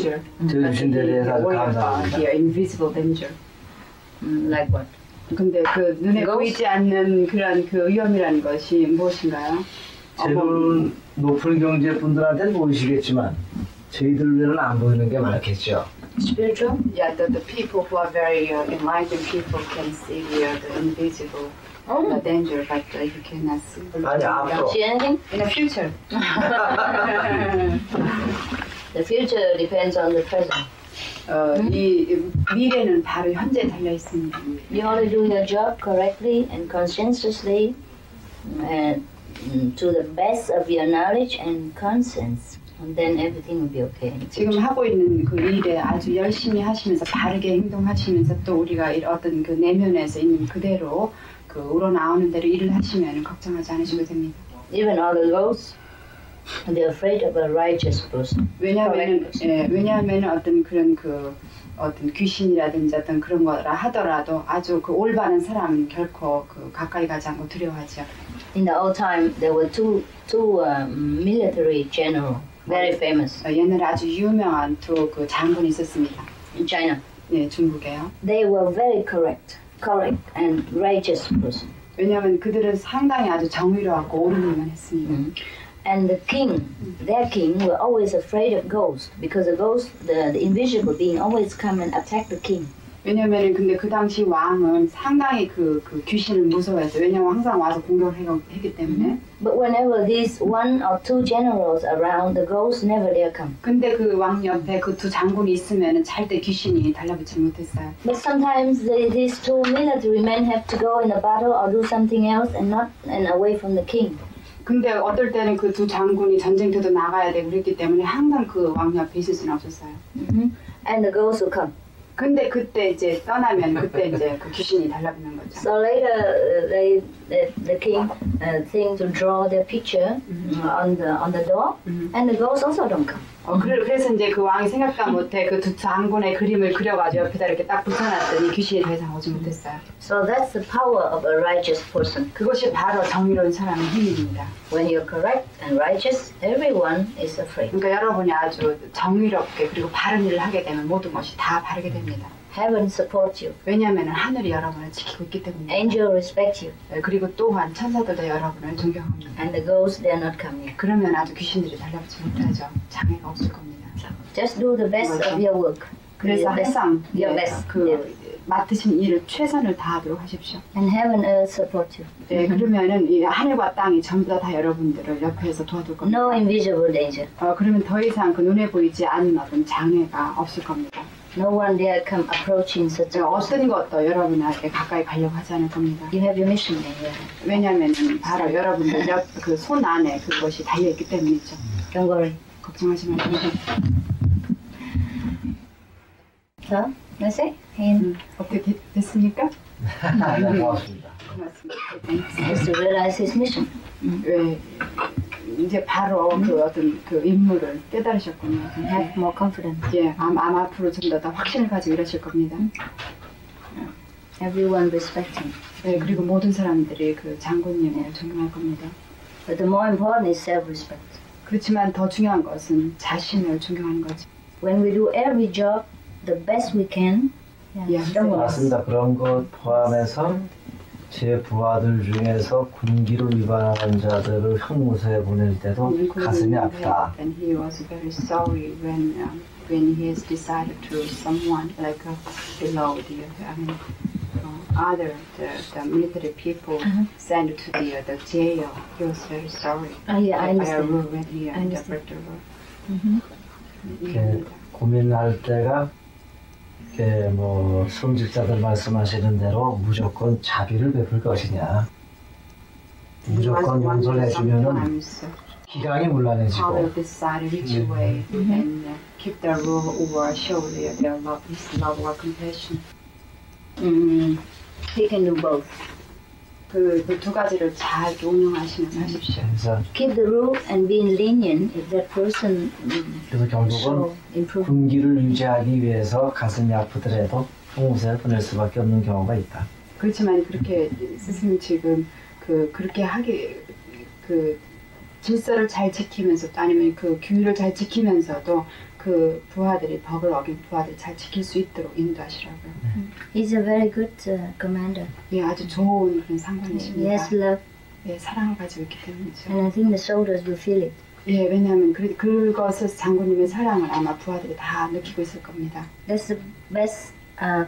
저주신 데 대해서 아주 감사합니다. Here, invisible danger. Like what? 근데 그 눈에 보이지 않는 그런 그 위험이라는 것이 무엇인가요? 제일 높은 경제 분들한테는 보이시겠지만 저희들 위에는 안 보이는 게 많겠죠. Spiritual? Yeah, the people who are very enlightened people can see the invisible danger, but you cannot see. 아니 앞으로 See anything? In the future. The future depends on the present. 이 미래는 바로 현재에 달려 있습니다. You only do your job correctly and conscientiously, and to the best of your knowledge and conscience, and then everything will be okay. 지금 하고 있는 그 일에 아주 열심히 하시면서 바르게 행동하시면서 또 우리가 어떤 그 내면에서 있는 그대로 그 우러나오는 대로 일을 하시면 걱정하지 않으셔도 됩니다. Even all the ghosts, they're afraid of a righteous person. 왜냐하면 어떤 그런 그 어떤 귀신이라든지 어떤 그런 거라 하더라도 아주 그 올바른 사람은 결코 그 가까이 가지 않고 두려워하죠. In the old time, there were two military general, very famous 옛날에 아주 유명한 두 그 장군이 있었습니다. in China. 네, 중국에요. They were very correct and righteous person. 왜냐하면 그들은 상당히 아주 정의로웠고 옳은 일만 했습니다. And the king, their king, were always afraid of ghosts because the ghost, the invisible being, always come and attack the king. 왜냐면은 근데 그 당시 왕은 상당히 그 귀신을 무서워했어요. 왜냐면 항상 와서 공격을 했기 때문에. But whenever these one or two generals around, the ghosts never dare come. 근데 그 왕 옆에 그 두 장군이 있으면은 절대 귀신이 달라붙지 못했어요. But sometimes these two military men have to go in a battle or do something else and away from the king. 근데 어떨 때는 그 두 장군이 전쟁터도 나가야 되고 그랬기 때문에 항상 그 왕 옆에 있을 수는 없었어요. And the ghosts will come. 근데 그때 이제 떠나면 그때 이제 그 귀신이 달라붙는 거죠. So later, the king think to draw their picture on the door, and the ghosts also don't come. 그래서 이제 그 왕이 생각도 못해 그 두 장군의 그림을 그려가지고 옆에다 이렇게 딱 붙여놨더니 귀신이 더 이상 오지 못했어요. So that's the power of a righteous person. 그것이 바로 정의로운 사람의 힘입니다. When you're correct and righteous, everyone is afraid. 그러니까 여러분이 아주 정의롭게 그리고 바른 일을 하게 되면 모든 것이 다 바르게 됩니다. Heaven supports you. 왜냐하면 하늘이 여러분을 지키고 있기 때문입니다. Angels respect you. 그리고 또한 천사들도 여러분을 존경합니다. And the ghosts dare not come near. 그러면 아주 귀신들이 달라붙지 못하죠. 장애가 없을 겁니다. Just do the best of your work. 그래서 항상 your best. 맡으신 일을 최선을 다하도록 하십시오. And heaven and earth support you. 네, 그러면은 이 하늘과 땅이 전부 다 여러분들을 옆에서 도와줄 겁니다. No invisible danger. 그러면 더 이상 그 눈에 보이지 않는 어떤 장애가 없을 겁니다. No one dare come approaching such a person. 어떤 것도 여러분한테 가까이 가려고 하지 않을 겁니다. You have your mission there. 왜냐하면은 바로 여러분들 그 손 안에 그것이 달려있기 때문이죠. Don't worry. 걱정하지 마시고. So, that's it. And 어떻게 됐습니까? 네, 고맙습니다. 고맙습니다. has to realize his mission. 왜 이제 바로 그 어떤 그 임무를 깨달으셨군요. Have more confidence. 예, 아마 앞으로 좀 더 확신을 가지고 일하실 겁니다. Everyone respect him. 네, 그리고 모든 사람들이 그 장군님을 존경할 겁니다. But the more important is self-respect. 그렇지만 더 중요한 것은 자신을 존경하는 거죠. When we do every job the best we can, don't worry. 맞습니다. 그런 것 포함해서 제 부하들 중에서 군기를 위반한 자들을 형무소에 보낼 때도 가슴이 아프다. And he was very sorry when he has decided to someone like below the military people sent to the jail. He was very sorry. Yeah, I understand. When he I understand. 이렇게 고민할 때가 이렇게 뭐 성직자들 말씀하시는 대로 무조건 자비를 베풀 것이냐, 무조건 용서를 해주면은 기강이 문란해지고. How decide which way and keep the rule or show their love, his love or compassion. He can do both. 그 두 가지를 잘 운영하시면 하십시오. 그래서 Keep the rule and being lenient if that person 그래서 결국은 show improvement. 군기를 유지하기 위해서 가슴이 아프더라도 형무소에 보낼 수밖에 없는 경우가 있다. 그렇지만 그렇게 스승님 지금 그렇게 하기 질서를 잘 지키면서도 아니면 그 규율을 잘 지키면서도 그 부하들이 법을 어긴 부하들 잘 지킬 수 있도록 인도하시라고요. He's a very good commander. 예, 아주 좋은 그런 He 상관이십니다. has love, 예, 사랑을 가지고 있기 때문이죠. and I think the soldiers will feel it. 예, 왜냐하면 그것을 장군님의 사랑을 아마 부하들이 다 느끼고 있을 겁니다. That's the best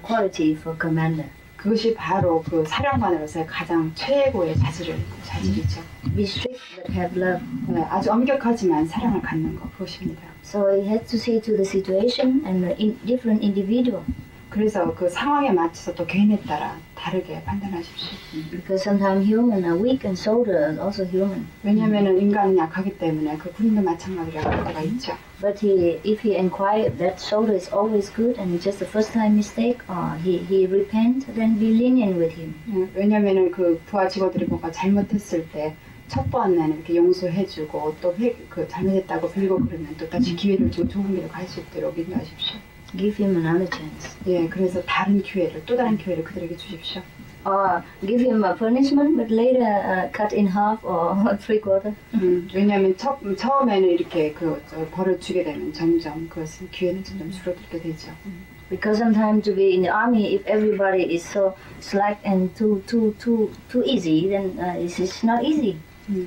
quality for commander. 그것이 바로 그 사령관으로서의 가장 최고의 자질이죠. Be strict but have love. 예, 아주 엄격하지만 사랑을 갖는 것 그것입니다. So he has to see to the situation and the different individual. 그래서 그 상황에 맞춰서 또 개인에 따라 다르게 판단하십시오. Because sometimes human are weak and soldiers are also human. 왜냐하면 인간은 약하기 때문에 그 군인도 마찬가지로 약할 때가 있죠. But if he inquire that soldier is always good and it's just a first time mistake, or he repent, then be lenient with him. 왜냐하면 그 부하 직원들이 뭔가 잘못했을 때 첫 번에는 이렇게 용서해주고 또 잘못했다고 빌고 그러면 또 다시 기회를 주고 좋은 길로 갈 수 있도록 인도하십시오. Give him another chance. 예, 그래서 다른 기회를, 또 다른 기회를 그들에게 주십시오. Or give him a punishment, but later cut in half or 3/4. 왜냐하면 처음에는 이렇게 벌을 주게 되면 점점 그것은 기회는 점점 줄어들게 되죠. Because sometimes to be in the army, if everybody is so slack and too easy, then it's not easy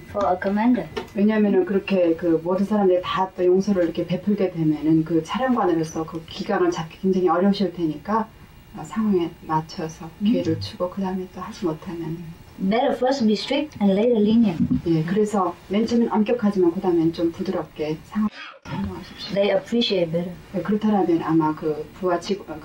for a commander. 왜냐하면은 그렇게 모든 사람들이 다 또 용서를 이렇게 베풀게 되면은 그 사령관으로서 그 기강을 잡기 굉장히 어려우실 테니까 상황에 맞춰서 기회를 주고 그 다음에 또 하지 못하면 Better first be strict and later lenient. 예, 그래서 맨 처음엔 엄격하지만 그 다음엔 좀 부드럽게 상황을 설명하십시오. They appreciate better. 예, 그렇다면 아마 그 부하 직원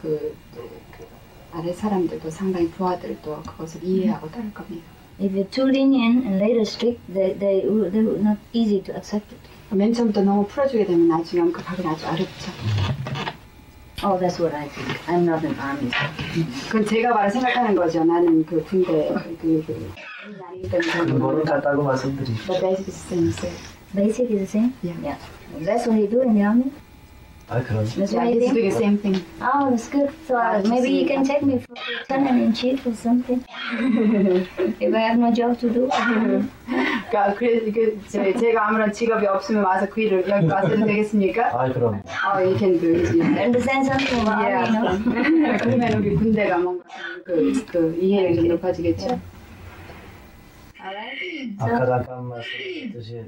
아래 사람들도 상당히 부하들도 그것을 이해하고 따를 겁니다. If you're too lenient and later strict, they will not easy to accept it. 맨 처음부터 너무 풀어주게 되면 나중에 엄격하기는 아주 어렵죠. Oh, that's what I think. I'm not an army. 그건 제가 바로 생각하는 거죠. 나는 그 군대 근거는 같다고 말씀드리죠. The basic things. Basic is the same? Yeah. That's what you do in the army? 아 그럼. That's Yeah, what you he's doing think? the same thing. Oh, that's good. So maybe you can take me for lieutenant-in-chief or something. If I have no job to do. 그러니까 제가 아무런 직업이 없으면 와서 그 일을 여기 와서 해도 되겠습니까? 아 그럼. You can do it. Understand something about army, no? 그러면 우리 군대가 뭔가 그 이해력이 좀 높아지겠죠? Alright. 아까 잠깐 말씀드렸듯이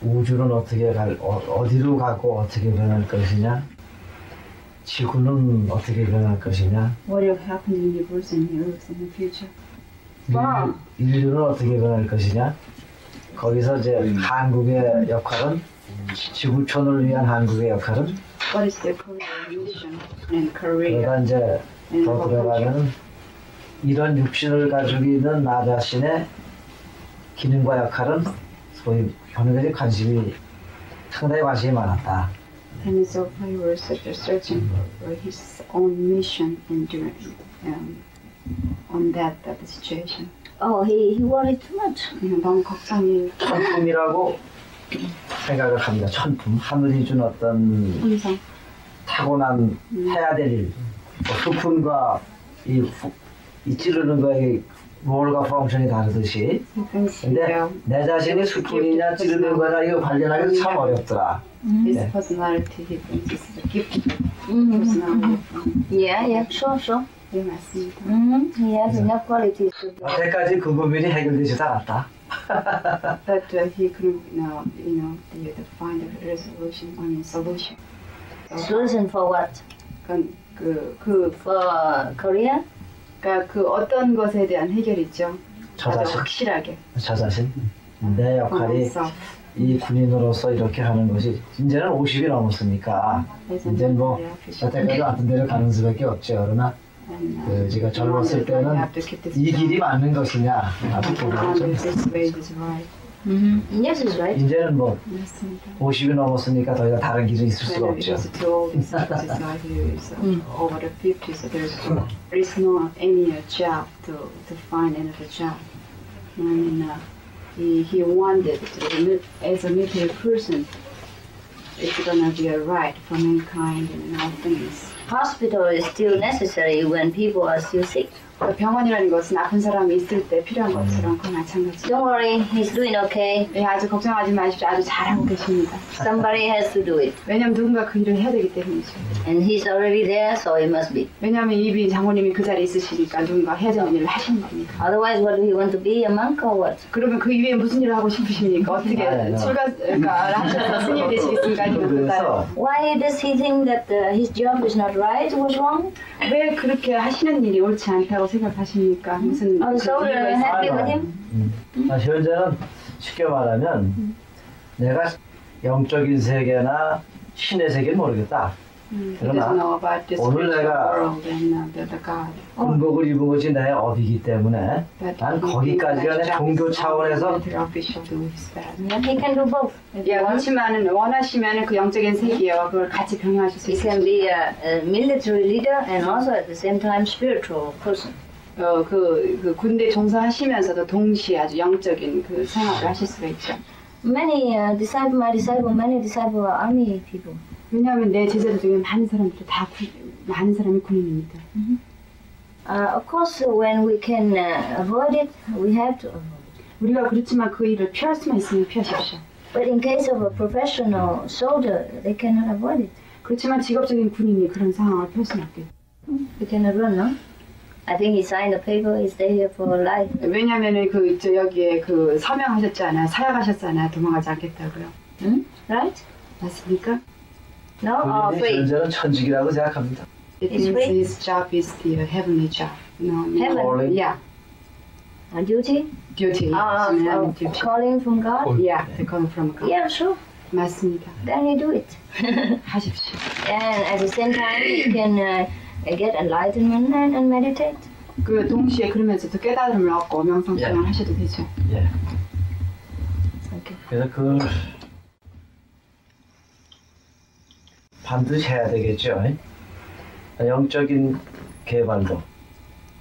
우주는 어디로 가고 어떻게 변할 것이냐, 지구는 어떻게 변할 것이냐, What will happen in the universe and the earth in the future? 인류는 어떻게 변할 것이냐. 거기서 이제 한국의 역할은, 지구촌을 위한 한국의 역할은, What is the Korean mission and Korea? 그러다 이제 더 들어가면 이런 육신을 가지고 있는 나 자신의 기능과 역할은 소위 현역에 관심이 상당히 관심이 많았다. And so he was searching for his own mission and doing on that situation. Oh, he worried too much. 너무 걱정이 천품이라고 생각을 합니다. 천품, 하늘이 준 어떤 항상 타고난 해야 될 일, 수푼과 이 찌르는 거에 롤과 펑션이 다르듯이. 근데 내 자신이 수푼이냐 찌르는 거냐 이거 발견하기도 참 어렵더라. his personality, he thinks it's a gift personality. Yeah, sure. 네, 맞습니다. He has enough qualities to do. 여태까지 그 고민이 해결되지도 않았다. But he couldn't, find a resolution, solution. Solution for what? For Korea? 그러니까 그 어떤 것에 대한 해결이죠. 저 아주 자신. 확실하게. 저 자신. 내 역할이 이 군인으로서 이렇게 하는 것이 이제는 50이 넘었으니까 이제 뭐 여태까지 왔던 대로 가는 수밖에 없죠. 그러나 제가 젊었을 때는 이 길이 맞는 것이냐 아주 고민했죠. Yes, it's right. 이제는 뭐 맞습니다. 50이 넘었으니까 더 이상 다른 길이 있을 수가 없죠. Over the 50s, so there is no any job to find another job. I mean, he wanted to, as a military person, it's gonna be a right for mankind and all things. Hospital is still necessary when people are still sick. 병원이라는 것은 아픈 사람이 있을 때 필요한 것처럼 그건 마찬가지. Don't worry, he's doing okay. 네, 아주 걱정하지 마십시오. 아주 잘하고 계십니다. Somebody has to do it. 왜냐하면 누군가 그 일을 해야 되기 때문이죠. And he's already there, so it must be. 왜냐하면 이비 장모님이 그 자리에 있으시니까 누군가 해야 되는 일을 하시는 겁니다. Otherwise, what do you want to be, a monk or what? 그러면 그 이후에 무슨 일을 하고 싶으십니까? 어떻게 출가를 하셔서 스님 되시겠습니까? 아니면 그래서 Why does he think that his job is not right? Was wrong? 왜 그렇게 하시는 일이 옳지 않다고 생각하십니까? 무슨 So 이유가 you're 있어요? happy with him? 현재는 쉽게 말하면 내가 영적인 세계나 신의 세계는 모르겠다. He doesn't know about the 오늘 spiritual 내가 world and the God. 군복을 입은 것이 내 업이기 때문에 난 거기까지가 내 종교 차원에서 He can do both. If 예, you want. 그렇지만은 원하시면은 그 영적인 세계와 그걸 같이 병행하실 수 He can 있습니다. be a military leader and also at the same time spiritual person. 그 군대 종사하시면서도 동시에 아주 영적인 그 생활을 하실 수가 있죠. Many disciple are army people. 왜냐하면 내 제자들 중에 많은 사람이 군인입니다. Of course, when we can avoid it, we have to avoid it. 우리가 그렇지만 그 일을 피할 수만 있으면 피하십시오. But in case of a professional soldier, they cannot avoid it. 그렇지만 직업적인 군인이 그런 상황을 피할 수는 없겠죠. They cannot run, no? I think he signed the paper, he stay here for life. 왜냐하면은 여기에 그 서명하셨잖아요. 사약하셨잖아요. 도망가지 않겠다고요. Right? 맞습니까? No? Or 본인의 free? 존재는 천직이라고 생각합니다. It It's means free? his job is the heavenly job. No, Heaven? Calling. Yeah, A duty? duty. duty. Calling from God? Yeah, they come from God. Yeah, sure. 맞습니다. Then you do it. 하십시오. And at the same time, you can get enlightenment and meditate. 그 동시에 그러면서도 깨달음을 얻고 명상을 Yeah. 하셔도 되죠. 예. Okay. 그래서 그 반드시 해야 되겠죠. 영적인 개발도.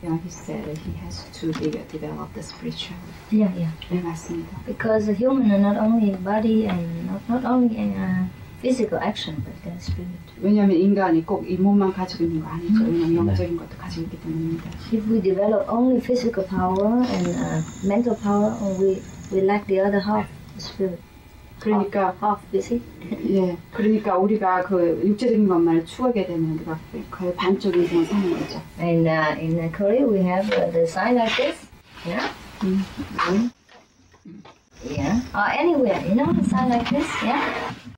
Yeah, he said that he has to develop the spiritual. Yeah, yeah. 네, 맞습니다. Because the human are not only body and not only physical action, but their spirit. 왜냐하면 인간이 꼭 이 몸만 가지고 있는 거 아니죠. 왜냐하면 영적인 것도 가지고 있기 때문입니다. If we develop only physical power and mental power, we lack the other half, the spirit. 그러니까 half busy. 예, 그러니까 우리가 그 육체적인 것만을 추구하게 되면 우리가 거의 반쪽 인생을 사는 거죠. And in Korea, we have the sign like this. Yeah. Yeah. Or anywhere, you know, the sign like this. Yeah.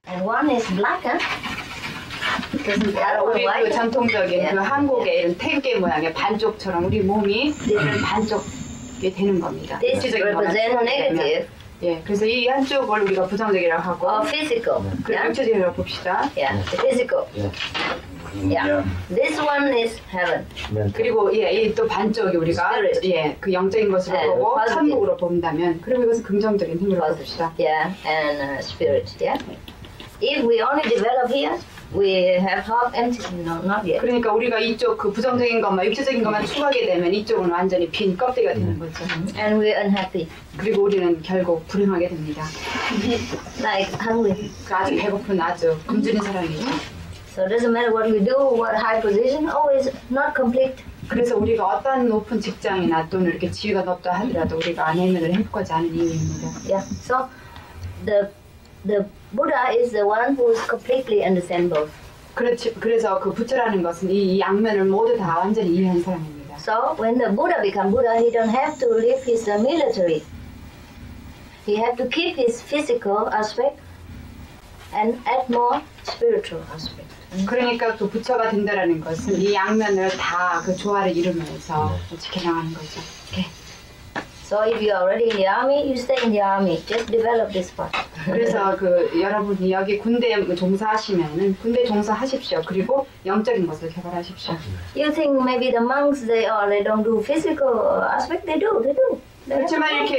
And one is black, huh? Because the other one 우리 그 white. 전통적인 그 한국의 이런 태극기 모양의 반쪽처럼 우리 몸이 이런 반쪽이 되는 겁니다. This 육체적인 것만 represents 추구하게 되면. negative 예, 그래서 이 한쪽을 우리가 부정적이라고 하고 or physical. 그 Yeah. 육체적이라고 봅시다. Yeah. Physical. 예. Yeah. This one is heaven. 그리고 예, 이 또 반쪽이 우리가 Spirit. 예, 그 영적인 것으로 네, 보고 positive. 천국으로 본다면 그리고 이것은 긍정적인 힘으로 봅시다. Yeah. And spirit. Yeah. If we only develop here, we have half empty. No, not yet. 그러니까 우리가 이쪽 그 부정적인 것만 육체적인 것만 추구하게 되면 이쪽은 완전히 빈 껍데기가 되는 거죠. And we're unhappy. 그리고 우리는 결국 불행하게 됩니다. Like hungry. 아주 배고픈 아주 굶주린 사람이죠. So it doesn't matter what we do, what high position, always not complete. 그래서 우리가 어떤 높은 직장이나 또는 이렇게 지위가 높다 하더라도 우리가 안해면을 행복하지 않은 이유입니다. Yeah. So the Buddha is the one who is completely understand both. 그래서 그 부처라는 것은 이 양면을 모두 다 완전히 이해한 사람입니다. So when the Buddha become Buddha, he don't have to leave his military. He have to keep his physical aspect and add more spiritual aspect. 그러니까 그 부처가 된다라는 것은 이 양면을 다 그 조화를 이루면서 지켜나가는 거죠. Okay. So if you are already in the army, you stay in the army. Just develop this part. 그래서 그 여러분이 여기 군대에 종사하시면은 군대 종사하십시오. 그리고 영적인 것을 개발하십시오. You think maybe the monks they don't do physical aspect? They do. They have 그렇지만 to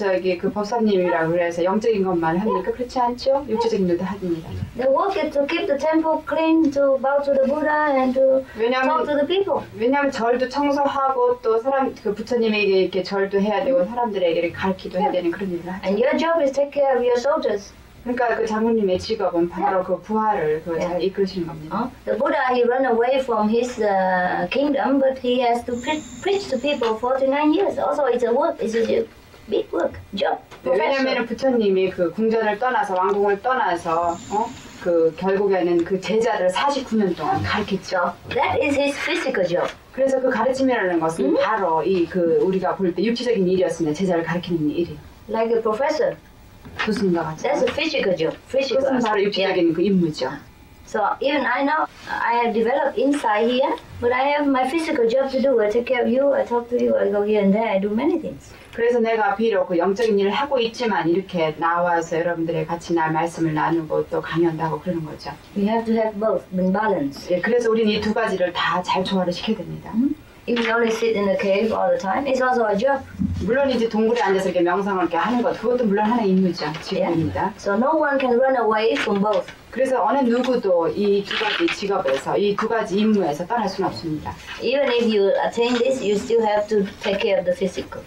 이렇게 그 법사님이라고 그래서 영적인 것만 합니까? 그렇지 않죠? 육체적인 일도 합니다. They work it to keep the temple clean, to bow to the Buddha, and to talk to the people. 왜냐하면 절도 청소하고 또 사람 그 부처님에게 이렇게 절도 해야 되고 사람들에게 이렇게 가르치도 해야 되는 그런 일을 하죠. And your job is take care of your soldiers. 그러니까 그 장로님의 직업은 바로 그 부활을 그 잘 이끌으시는 겁니다. The Buddha, he ran away from his kingdom, but he has to preach to people 49 years. Also, it's a work. It's a big work, job, profession. 왜냐하면 부처님이 그 궁전을 떠나서 왕궁을 떠나서 그 결국에는 그 제자를 49년 동안 가르쳤죠. That is his physical job. 그래서 그 가르침이라는 것은 바로 이 그 우리가 볼 때 육체적인 일이었으면 제자를 가르치는 일이. Like a professor. 교수님과 같이. That's a physical job. Physical 그것은 바로 aspect. Yeah. 육체적인 그 임무죠. So even I know I have developed inside here, but I have my physical job to do. I take care of you, I talk to you, I go here and there, I do many things. 그래서 내가 비록 그 영적인 일을 하고 있지만 이렇게 나와서 여러분들의 같이 날 말씀을 나누고 또 강연도 하고 그러는 거죠. We have to have both in balance. 예, 그래서 우리는 이 두 가지를 다 잘 조화를 시켜야 됩니다. If we only sit in a cave all the time, it's also a job. 물론 이제 동굴에 앉아서 이렇게 명상을 이렇게 하는 것, 그것도 물론 하나의 임무죠. 직업입니다. So no one can run away from both. 그래서 어느 누구도 이 두 가지 직업에서, 이 두 가지 임무에서 떠날 수는 없습니다. Even if you attain this, you still have to take care of the physical.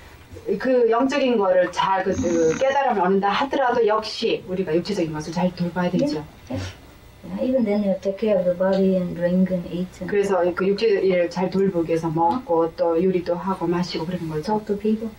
그 영적인 거를 잘 그 깨달음을 얻는다 하더라도 역시 우리가 육체적인 것을 잘 돌봐야 되죠. Even then you take care of the body and drink and eat and 그래서 그 육체를 잘 돌보기 위해서 먹고 또 요리도 하고 마시고 그런 거죠. talk to people.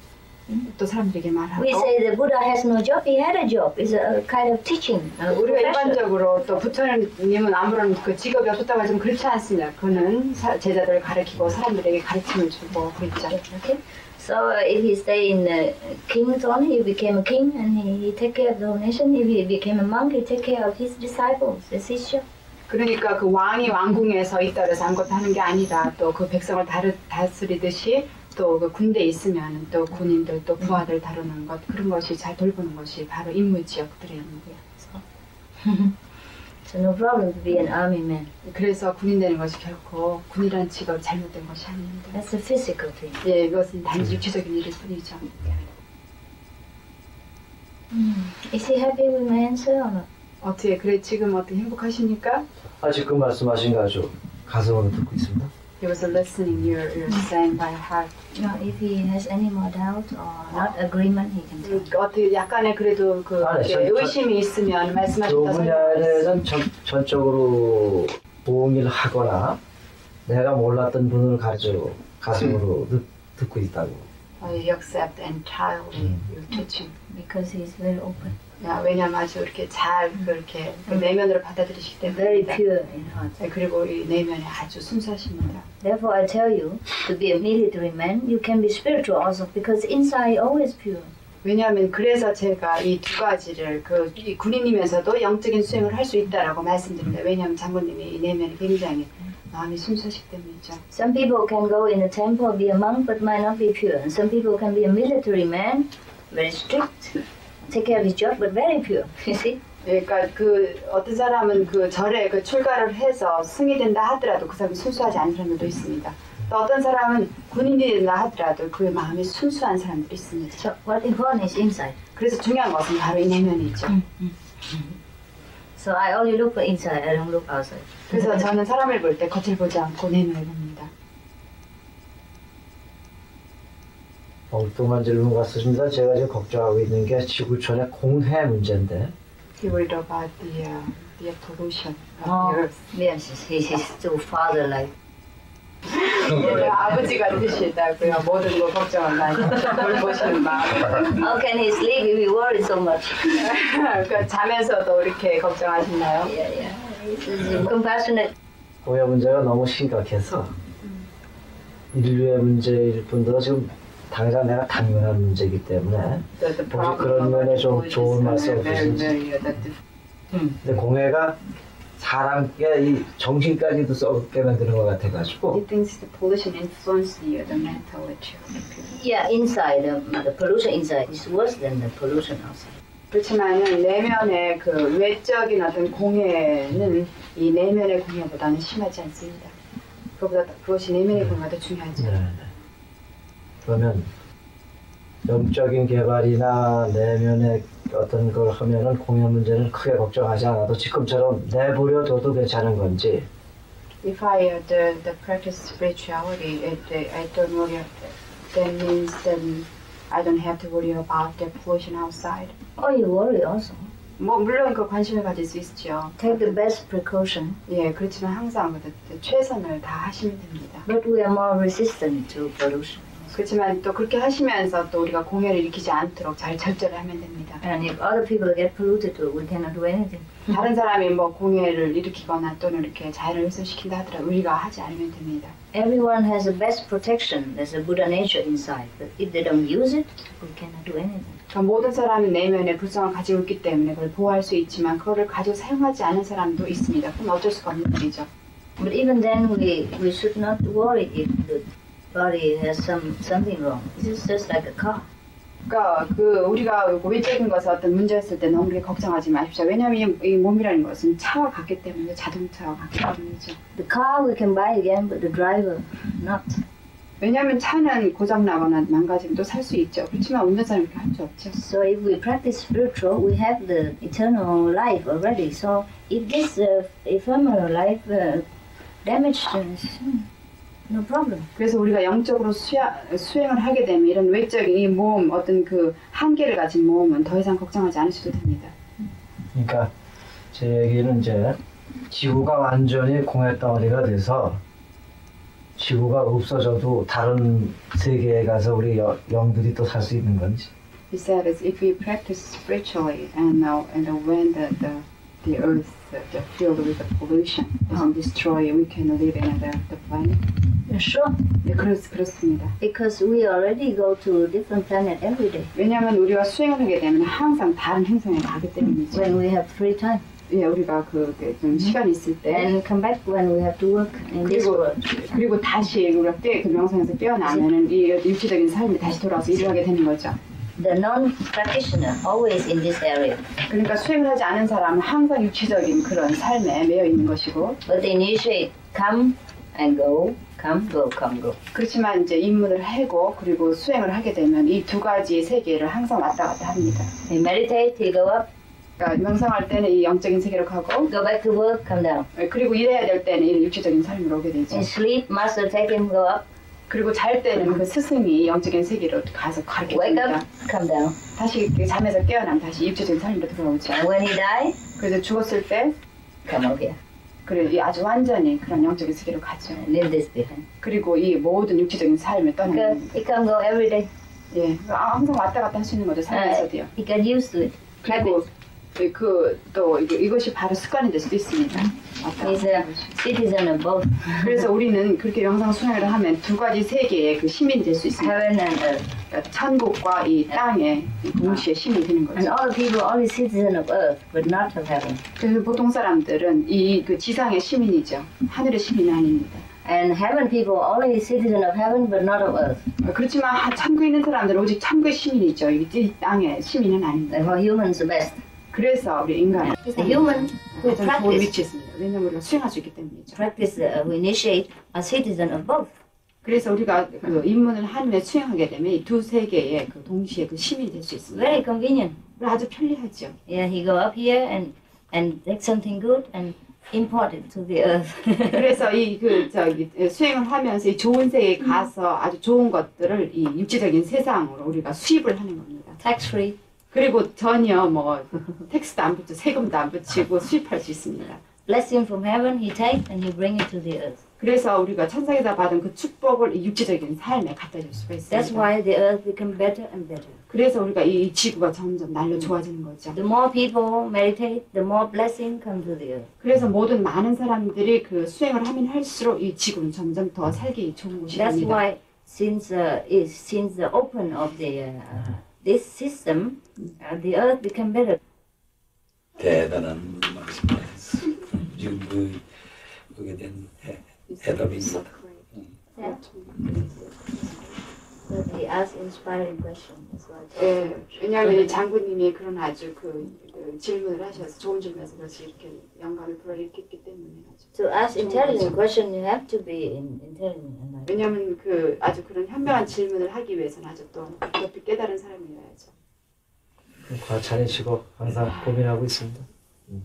또 사람들에게 말하고. We say the Buddha has no job, he had a job. It's a kind of teaching. A 우리가 profession. 일반적으로 또 부처님은 아무런 그 직업이 없었다고 하지만 그렇지 않습니다. 그는 제자들을 가르치고 사람들에게 가르침을 주고 그랬죠. Okay. So if he stay in the king's honor, he became a king and he take care of the whole nation. If he became a monk, he take care of his disciples. That's his job. 그러니까 그 왕이 왕궁에 서 있다 해서 아무것도 하는 게 아니라 또 그 백성을 다스리듯이 또 그 군대에 있으면 또 군인들 또 부하들 다루는 것 그런 것이 잘 돌보는 것이 바로 임무지요. 그들의 임무고요. So no problem to be an army man. 그래서 군인 되는 것이 결코 군이라는 직업이 잘못된 것이 아닙니다. That's a physical thing. 예, 이것은 단지 육체적인 일일 뿐이죠. Is he happy with my answer or not? 어떻게 그래 지금 어떻게 행복하십니까? 아직 그 말씀하신 거 아주 가슴으로 듣고 있습니다. He was listening. You're saying by heart. No, if he has any more doubt or not agreement, he can tell. 어떻게 약간의 그래도 그 아, 네, 의심이 있으면 그 말씀하신다 분야에 설명하겠습니다. 대해서는 전적으로 동의하거나 내가 몰랐던 분을 가슴으로 듣고 있다고. You accept entirely your teaching. Because he is very open, 왜냐면 아주 이렇게 잘 그렇게 내면으로 받아들이시기 very 때문에. pure in heart. 그리고 이 내면이 아주 순수하십니다. Therefore, I tell you, to be a military man, you can be spiritual also, because inside always pure. 왜냐하면 그래서 제가 이 두 가지를 이 군인이면서도 영적인 수행을 할 수 있다라고 말씀드립니다. 왜냐하면 장군님이 이 내면이 굉장히 마음이 순수하시기 때문이죠. Some people can go in a temple, be a monk, but might not be pure. And some people can be a military man, very strict, take care of his job, but very pure. You see? 그러니까 그 어떤 사람은 그 절에 그 출가를 해서 승이 된다 하더라도 그 사람이 순수하지 않은 사람들도 있습니다. 또 어떤 사람은 군인이 된다 하더라도 그 마음이 순수한 사람들이 있습니다. So what important is inside. 그래서 중요한 것은 바로 이 내면이죠. So I only look for inside, I don't look outside. 그래서 저는 사람을 볼 때 겉을 보지 않고 내면을 봅니다. 엉뚱한 질문 같습니다. 제가 지금 걱정하고 있는 게 지구촌의 공해 문제인데 He worried about the pollution of Oh, the earth. yes, he is too father-like. 아버지가 되시다고요. 모든 거 걱정을 많이 돌보시는 마음. How can he sleep if he worries so much? 그 자면서도 이렇게 걱정하시나요? Yeah. He's compassionate. 공해 문제가 너무 심각해서 인류의 문제일 뿐더러 지금 당장 내가 당면한 문제이기 때문에 The 혹시 그런 면에 좀 좋은 말씀 없으신지. 근데 공해가 사람의 이 정신까지도 썩게 만드는 것 같아가지고 He thinks the pollution influenced the mentality of the people. Yeah, inside, the pollution inside is worse than the pollution outside. 그렇지만은 내면의 그 외적인 어떤 공해는 이 내면의 공해보다는 심하지 않습니다. 그것이 내면의 공해가 더 중요하죠. 네. 그러면 영적인 개발이나 내면의 어떤 걸 하면은 공해 문제는 크게 걱정하지 않아도 지금처럼 내버려둬도 괜찮은 건지. If I the practice spirituality, I don't worry. That means then I don't have to worry about the pollution outside. Oh, you worry also. 뭐 물론 그 관심을 가질 수 있죠. Take the best precaution. 예, 그렇지만 항상 최선을 다 하시면 됩니다. But we are more resistant to pollution. 그렇지만 또 그렇게 하시면서 또 우리가 공해를 일으키지 않도록 잘 절제를 하면 됩니다. And if other people get polluted too, we cannot do anything. 다른 사람이 뭐 공해를 일으키거나 또는 이렇게 자연을 훼손시킨다 하더라도 우리가 하지 않으면 됩니다. Everyone has the best protection. There's a Buddha nature inside. But if they don't use it, we cannot do anything. 그러니까 모든 사람이 내면에 불성을 가지고 있기 때문에 그걸 보호할 수 있지만 그거를 가지고 사용하지 않은 사람도 있습니다. 그럼 어쩔 수가 없는 일이죠. But even then, we should not worry if the body has something wrong. It's just like a car. 그러니까 그 우리가 외적인 것에 어떤 문제가 있을 때 너무 그렇게 걱정하지 마십시오. 왜냐하면 이 몸이라는 것은 차와 같기 때문에 자동차와 같기 때문이죠. The car we can buy again, but the driver not. 왜냐하면 차는 고장 나거나 망가지면 또 살 수 있죠. 그렇지만 운전사는 그렇게 할 수 없죠. So if we practice spiritual, we have the eternal life already. So if this ephemeral life damaged us, no problem. 그래서 우리가 영적으로 수행을 하게 되면 이런 외적인 이 몸 어떤 그 한계를 가진 몸은 더 이상 걱정하지 않으셔도 됩니다. 그러니까 제 얘기는 이제 지구가 완전히 공해 덩어리가 돼서 지구가 없어져도 다른 세계에 가서 우리 영들이 또 살 수 있는 건지. He said, is if we practice spiritually and when the earth filled with the pollution isn't destroyed, we can live in the planet. Sure, 네, 그렇습니다. because we already go to different planet every day 왜냐하면 우리가 수행을 하게 되면 항상 다른 행성에 가기 때문이죠. when we have free time 예, 우리가 좀 시간이 있을 때 and come back when we have to work in this world. 그리고 다시 우리가 그 명상에서 깨어나면은 이 육체적인 삶에 다시 돌아와서 일을 하게 되는 거죠. The non-practitioner always in this area, 그러니까 수행을 하지 않은 사람은 항상 육체적인 그런 삶에 매여 있는 것이고, but the initiate come and go, come, go, come, go. 그렇지만 이제 입문을 하고 그리고 수행을 하게 되면 이 두 가지 세계를 항상 왔다 갔다 합니다. He meditate, he go up, 그러니까 명상할 때는 이 영적인 세계로 가고, go back to work, come down. 그리고 일해야 될 때는 이 육체적인 삶으로 오게 되죠. In sleep, master take him, go up, 그리고 잘 때는 그 스승이 영적인 세계로 가서 가르쳐 wake 줍니다. up, come down. 다시 이렇게 잠에서 깨어나면 다시 육체적인 삶으로 들어오죠. And when he die, 그래서 죽었을 때 come up here 그래 이 아주 완전히 그런 영적인 세계로 가죠. and leave this behind. 그리고 이 모든 육체적인 삶을 떠나는 Because 겁니다. he can go every day. 예, 항상 왔다 갔다 할 수 있는 거죠, 삶에서도요. He get used to it. 그리고 또 이것이 바로 습관이 될 수도 있습니다. 왔다 He's 갔다 a 하는 것이. citizen of both 그래서 우리는 그렇게 영상 수행을 하면 두 가지 세계의 그 시민이 될 수 있습니다. heaven and earth. 그러니까 천국과 이 땅의 이 동시에 시민이 되는 And 거죠. all the people only citizen of earth, but not of heaven. 그래서 보통 사람들은 이 그 지상의 시민이죠. 하늘의 시민은 아닙니다. And heaven people only citizen of heaven, but not of earth. 그렇지만 천국에 있는 사람들은 오직 천국의 시민이죠. 이 땅의 시민은 아닙니다. Therefore, humans the best. 그래서 우리 인간은 The human who 가장 좋은 practice, 위치에 있습니다. 왜냐하면 우리가 수행할 수 있기 때문이죠. who initiate, are citizen of both. 그래서 우리가 그 입문을 한 후에 수행하게 되면 이 두 세계의 그 동시에 그 시민이 될 수 있습니다. Very convenient. 아주 편리하죠. Yeah, he go up here and take something good and import it to the earth. 그래서 이 수행을 하면서 이 좋은 세계에 가서 아주 좋은 것들을 이 육체적인 세상으로 우리가 수입을 하는 겁니다. Tax free. 그리고 전혀 뭐 텍스도 안 붙이고 세금도 안 붙이고 수입할 수 있습니다. Blessing from heaven he take and he bring it to the earth. 그래서 우리가 천상에서 받은 그 축복을 이 육체적인 삶에 갖다 줄 수가 있습니다. That's why the earth become better and better. 그래서 우리가 이 지구가 점점 날로 좋아지는 거죠. The more people meditate, the more blessing come to the earth. 그래서 모든 많은 사람들이 그 수행을 하면 할수록 이 지구는 점점 더 살기 좋은 곳이 That's 됩니다. why since the open of this system, the earth become better. 대단한 말씀이었어. 지금 그에 대한 해답입니다. But he asked inspiring questions. That's why I 예, told you. 왜냐하면 이 장군님이 그런 아주 그 질문을 하셔서 좋은 질문에서 그렇지 이렇게 영감을 불어일으켰기 때문에 아주. To ask intelligent question, you have to be intelligent. And 왜냐하면 그 아주 그런 현명한 질문을 하기 위해서는 아주 또 높이 깨달은 사람이어야죠. 과찬이시고 항상 고민하고 있습니다.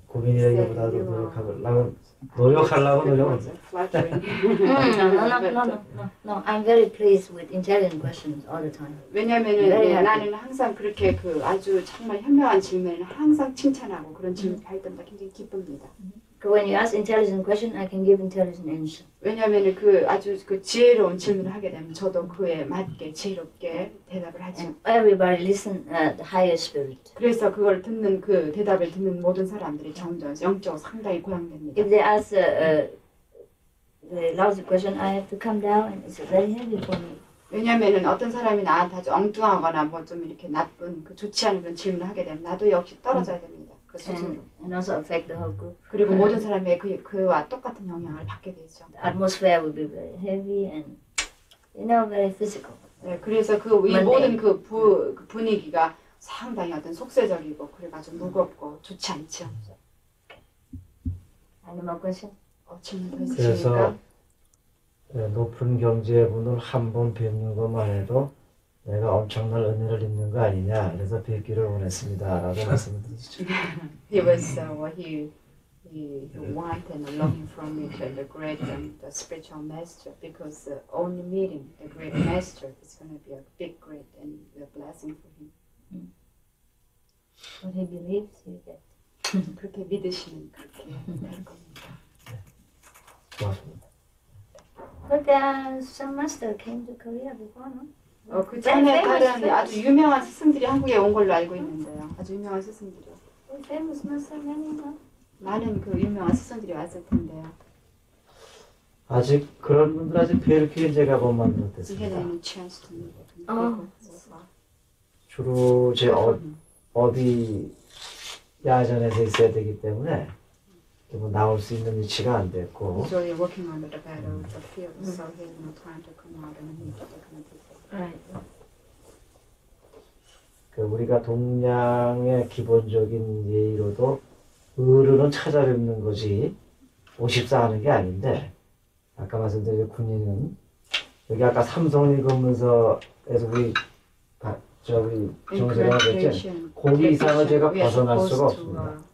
고민이라기보다도 노력하려고 노력합니다. No. I'm very pleased with intelligent questions all the time. 왜냐면은 Very happy. 나는 항상 그렇게 그 아주 정말 현명한 질문을 항상 칭찬하고 그런 질문 할 때마다 굉장히 기쁩니다. When you ask intelligent question, I can give intelligent answer. 왜냐면은 그 아주 그 지혜로운 질문을 하게 되면 저도 그에 맞게 지혜롭게 대답을 하죠. And everybody listen the higher spirit. 그래서 그걸 듣는 그 대답을 듣는 모든 사람들이 점점 영적으로 상당히 고양됩니다. If they ask a lousy question, I have to come down, and it's very heavy for me. 왜냐면은 어떤 사람이 나한테 아주 엉뚱하거나 뭐 좀 이렇게 나쁜 그 좋지 않은 그런 질문을 하게 되면 나도 역시 떨어져야 됩니다. 그 수준으로. And also affect the whole group. 그리고 모든 사람의 그와 똑같은 영향을 받게 되죠. The atmosphere will be very heavy and, very physical. 네, 그래서 이 맞네. 모든 그 분위기가 상당히 어떤 속세적이고 그래가지고 무겁고 좋지 않죠. Any more question? 질문 더 그래서 있으십니까? 높은 경제분을 한 번 뵙는 것만 해도 내가 엄청난 은혜를 입는 거 아니냐. 그래서 뵙기를 원했습니다라고 말씀드리죠. He was he wanted and longing from it the great the spiritual master because only meeting the great master is going to be a big great and a blessing for him. What he believes, he gets. 그렇게 믿으시면 그렇게 될 겁니다. 고맙습니다. But there are some master came to Korea before, no? 그 전에 다른 아주 유명한 스승들이 한국에 온 걸로 알고 있는데요. 아주 유명한 스승들이요. Famous master many, no? 많은 그 유명한 스승들이 왔을 텐데요. 아직 그런 분들 아직 뵈렇게 제가 못 We had 만들었습니다. any chance to meet them. Oh. 주로 제 어디 야전에서 있어야 되기 때문에 뭐 나올 수 있는 위치가 안 됐고 Usually working on the battle of the field, so he had no time to come out and meet the kind of people. Right. 그 우리가 동양의 기본적인 예의로도 어른은 찾아뵙는 거지 오십사 하는 게 아닌데 아까 말씀드린 군인은 여기 아까 삼성 읽으면서에서 우리 저기 정세가 그랬죠. Graduation, 거기 이상을 제가 we are 벗어날 수가 supposed to, 없습니다.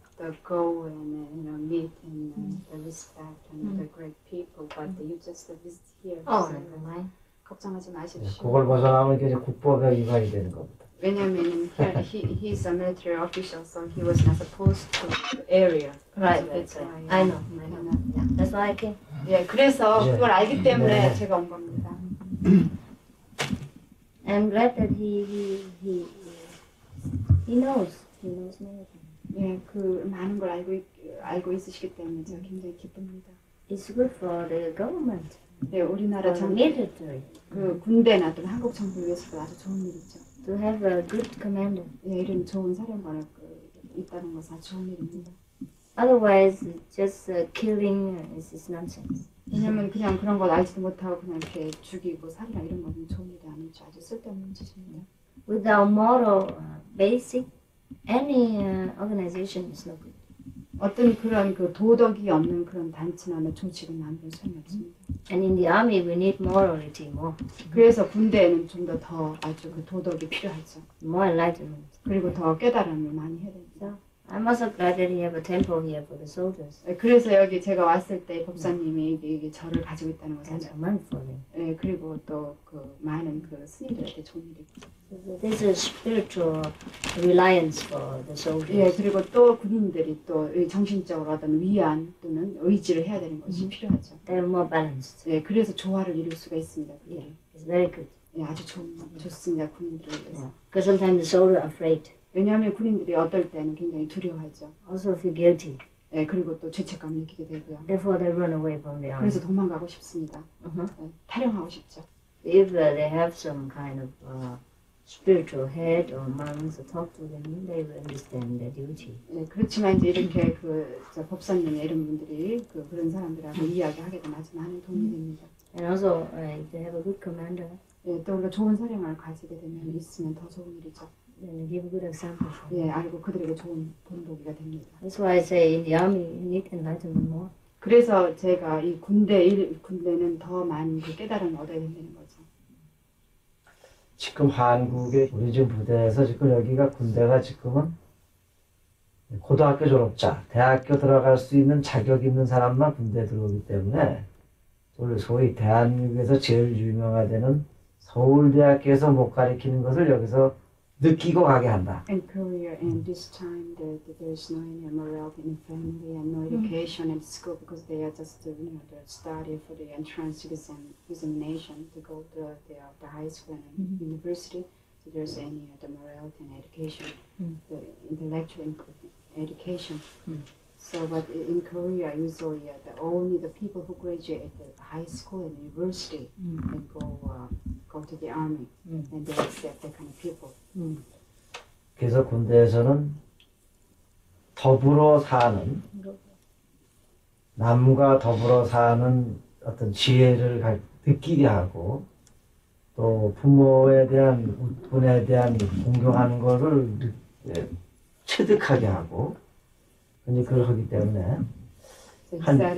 go and meet and the respect and the great people, but you just visit here. Oh, so never mind. 걱정하지 네, 마십시오. 그걸 벗어나면 이제 국법에 위반이 되는 겁니다. 왜냐면 he's a military official, so he was not supposed to the area. Right, So right, that's right. why, I know. Yeah, that's why I came. 예, 그래서 네. 그걸 알기 때문에 네. 제가 온 겁니다. I'm glad that he knows many things. 예, 그 많은 걸 알고 있으시기 때문에 제가 굉장히 기쁩니다. It's good for the government, 네, 우리나라 for the 정 military, 그 군대나 또 한국 정부를 위해서도 아주 좋은 일이죠. to have a good commander. 예, 이런 좋은 사령관을 있다는 것은 아주 좋은 일입니다. Otherwise, just killing is nonsense. 왜냐면 그냥 그런 걸 알지도 못하고 그냥 이렇게 죽이고 살이나 이런 거는 좋은 일이 아니죠. 아주 쓸데없는 짓입니다. Without moral basic, any organization is no good. 어떤 그런 그 도덕이 없는 그런 단체나 조직은 아무런 소용이 없습니다. And in the army, we need morality more, 그래서 군대에는 좀 더 아주 그 도덕이 필요하죠. more enlightenment. 그리고 더 깨달음을 많이 해야 됩니다. I'm also glad that he have a temple here for the soldiers. 예, 그래서 여기 제가 왔을 때 법사님이 이게 절을 가지고 있다는 것은 That's a month for them. 예, 그리고 또 그 많은 그 스님들한테 좋은 일이고. So this is spiritual reliance for the 예, soldiers. 그리고 또 군인들이 또 이 정신적으로 어떤 위안 또는 의지를 해야 되는 것이 필요하죠. They are more balanced. 예, 그래서 조화를 이룰 수가 있습니다. Yeah, it's very good. 예, 아주 좋습니다. 군인들을 위해서. Because sometimes the soldiers are afraid, 왜냐하면 군인들이 어떨 때는 굉장히 두려워하죠. also feel guilty. 예, 그리고 또 죄책감을 느끼게 되고요. Therefore, they run away from the army. 그래서 도망가고 싶습니다. Uh-huh. 예, 탈영하고 싶죠. If they have some kind of spiritual head or monks to talk to them, they will understand their duty. 예, 그렇지만 이제 이렇게 저 법사님이나 이런 분들이 그런 사람들하고 이야기하게 되면 아주 많은 도움이 됩니다. And also, if they have a good commander, 예, 또 우리가 좋은 사령을 가지게 되면 있으면 더 좋은 일이죠. then they give a good example for them. 예, 알고 그들에게 좋은 본보기가 됩니다. That's why I say in the army, you need enlightenment more. 그래서 제가 이 군대는 더 많은 그 깨달음을 얻어야 된다는 거죠. 지금 한국의 우리 지금 부대에서 지금 여기가 군대가 지금은 고등학교 졸업자, 대학교 들어갈 수 있는 자격 있는 사람만 군대에 들어오기 때문에 소위 대한민국에서 제일 유명화되는 서울대학교에서 못 가르치는 것을 여기서 느끼고 가게 한다. In Korea, in this time, there's no any morality in family and no education at school because they are just, the study for the entrance examination to go to the high school and university. So there's any the morality and education, the intellectual education. So, but in Korea, usually only the people who graduate the high school and university and go to the army, and they accept that kind of people. 그래서 군대에서는 더불어 사는, 남과 더불어 사는 어떤 지혜를 느끼게 하고 또 부모에 대한 우분에 대한 공경하는 거를 체득하게 하고 이제 그걸 하기 때문에 So he said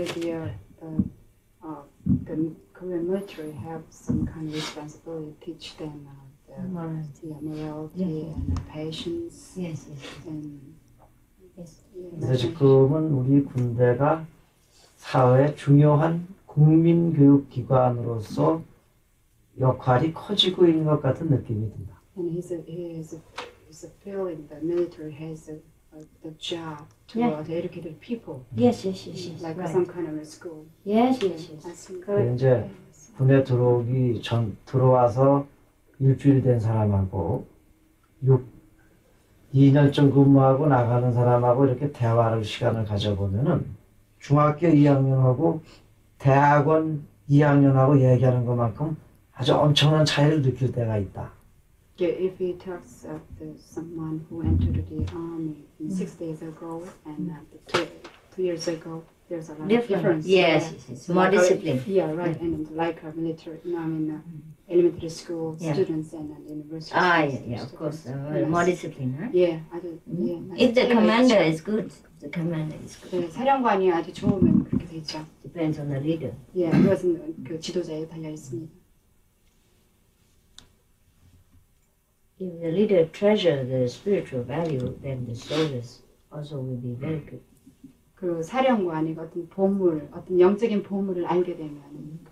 the Korean military have some kind of responsibility to teach them morality and patience. Yes, yes, And yes. 그래서 지금은 우리 군대가 사회의 중요한 국민교육기관으로서 역할이 커지고 있는 것 같은 느낌이 든다. he's a feeling the military has the job to the educated people, Yes. like Right. some kind of a school. Yes. Correct. 이제 군에 들어오기 전 들어와서 일주일 된 사람하고 2년쯤 근무하고 나가는 사람하고 이렇게 대화를 시간을 가져보면은 중학교 2학년하고 대학원 2학년하고 얘기하는 것만큼 아주 엄청난 차이를 느낄 때가 있다. Yeah, if he talks of someone who entered the army 6 days ago and 2 years ago, there's a lot of difference. Yes. So More like discipline. Yeah, right. And like a military, elementary school students and university. Of course. More discipline, huh? Yeah, 아주 If the commander is good, the commander is good. 네, 사령관이 아주 좋으면 그렇게 되죠. Depends on the leader. 예, 그것은 그 지도자에 달려 있습니다. If the leader treasure the spiritual value, then the soldiers also will be very good. 그 사령관이 어떤 보물, 어떤 영적인 보물을 알게 되면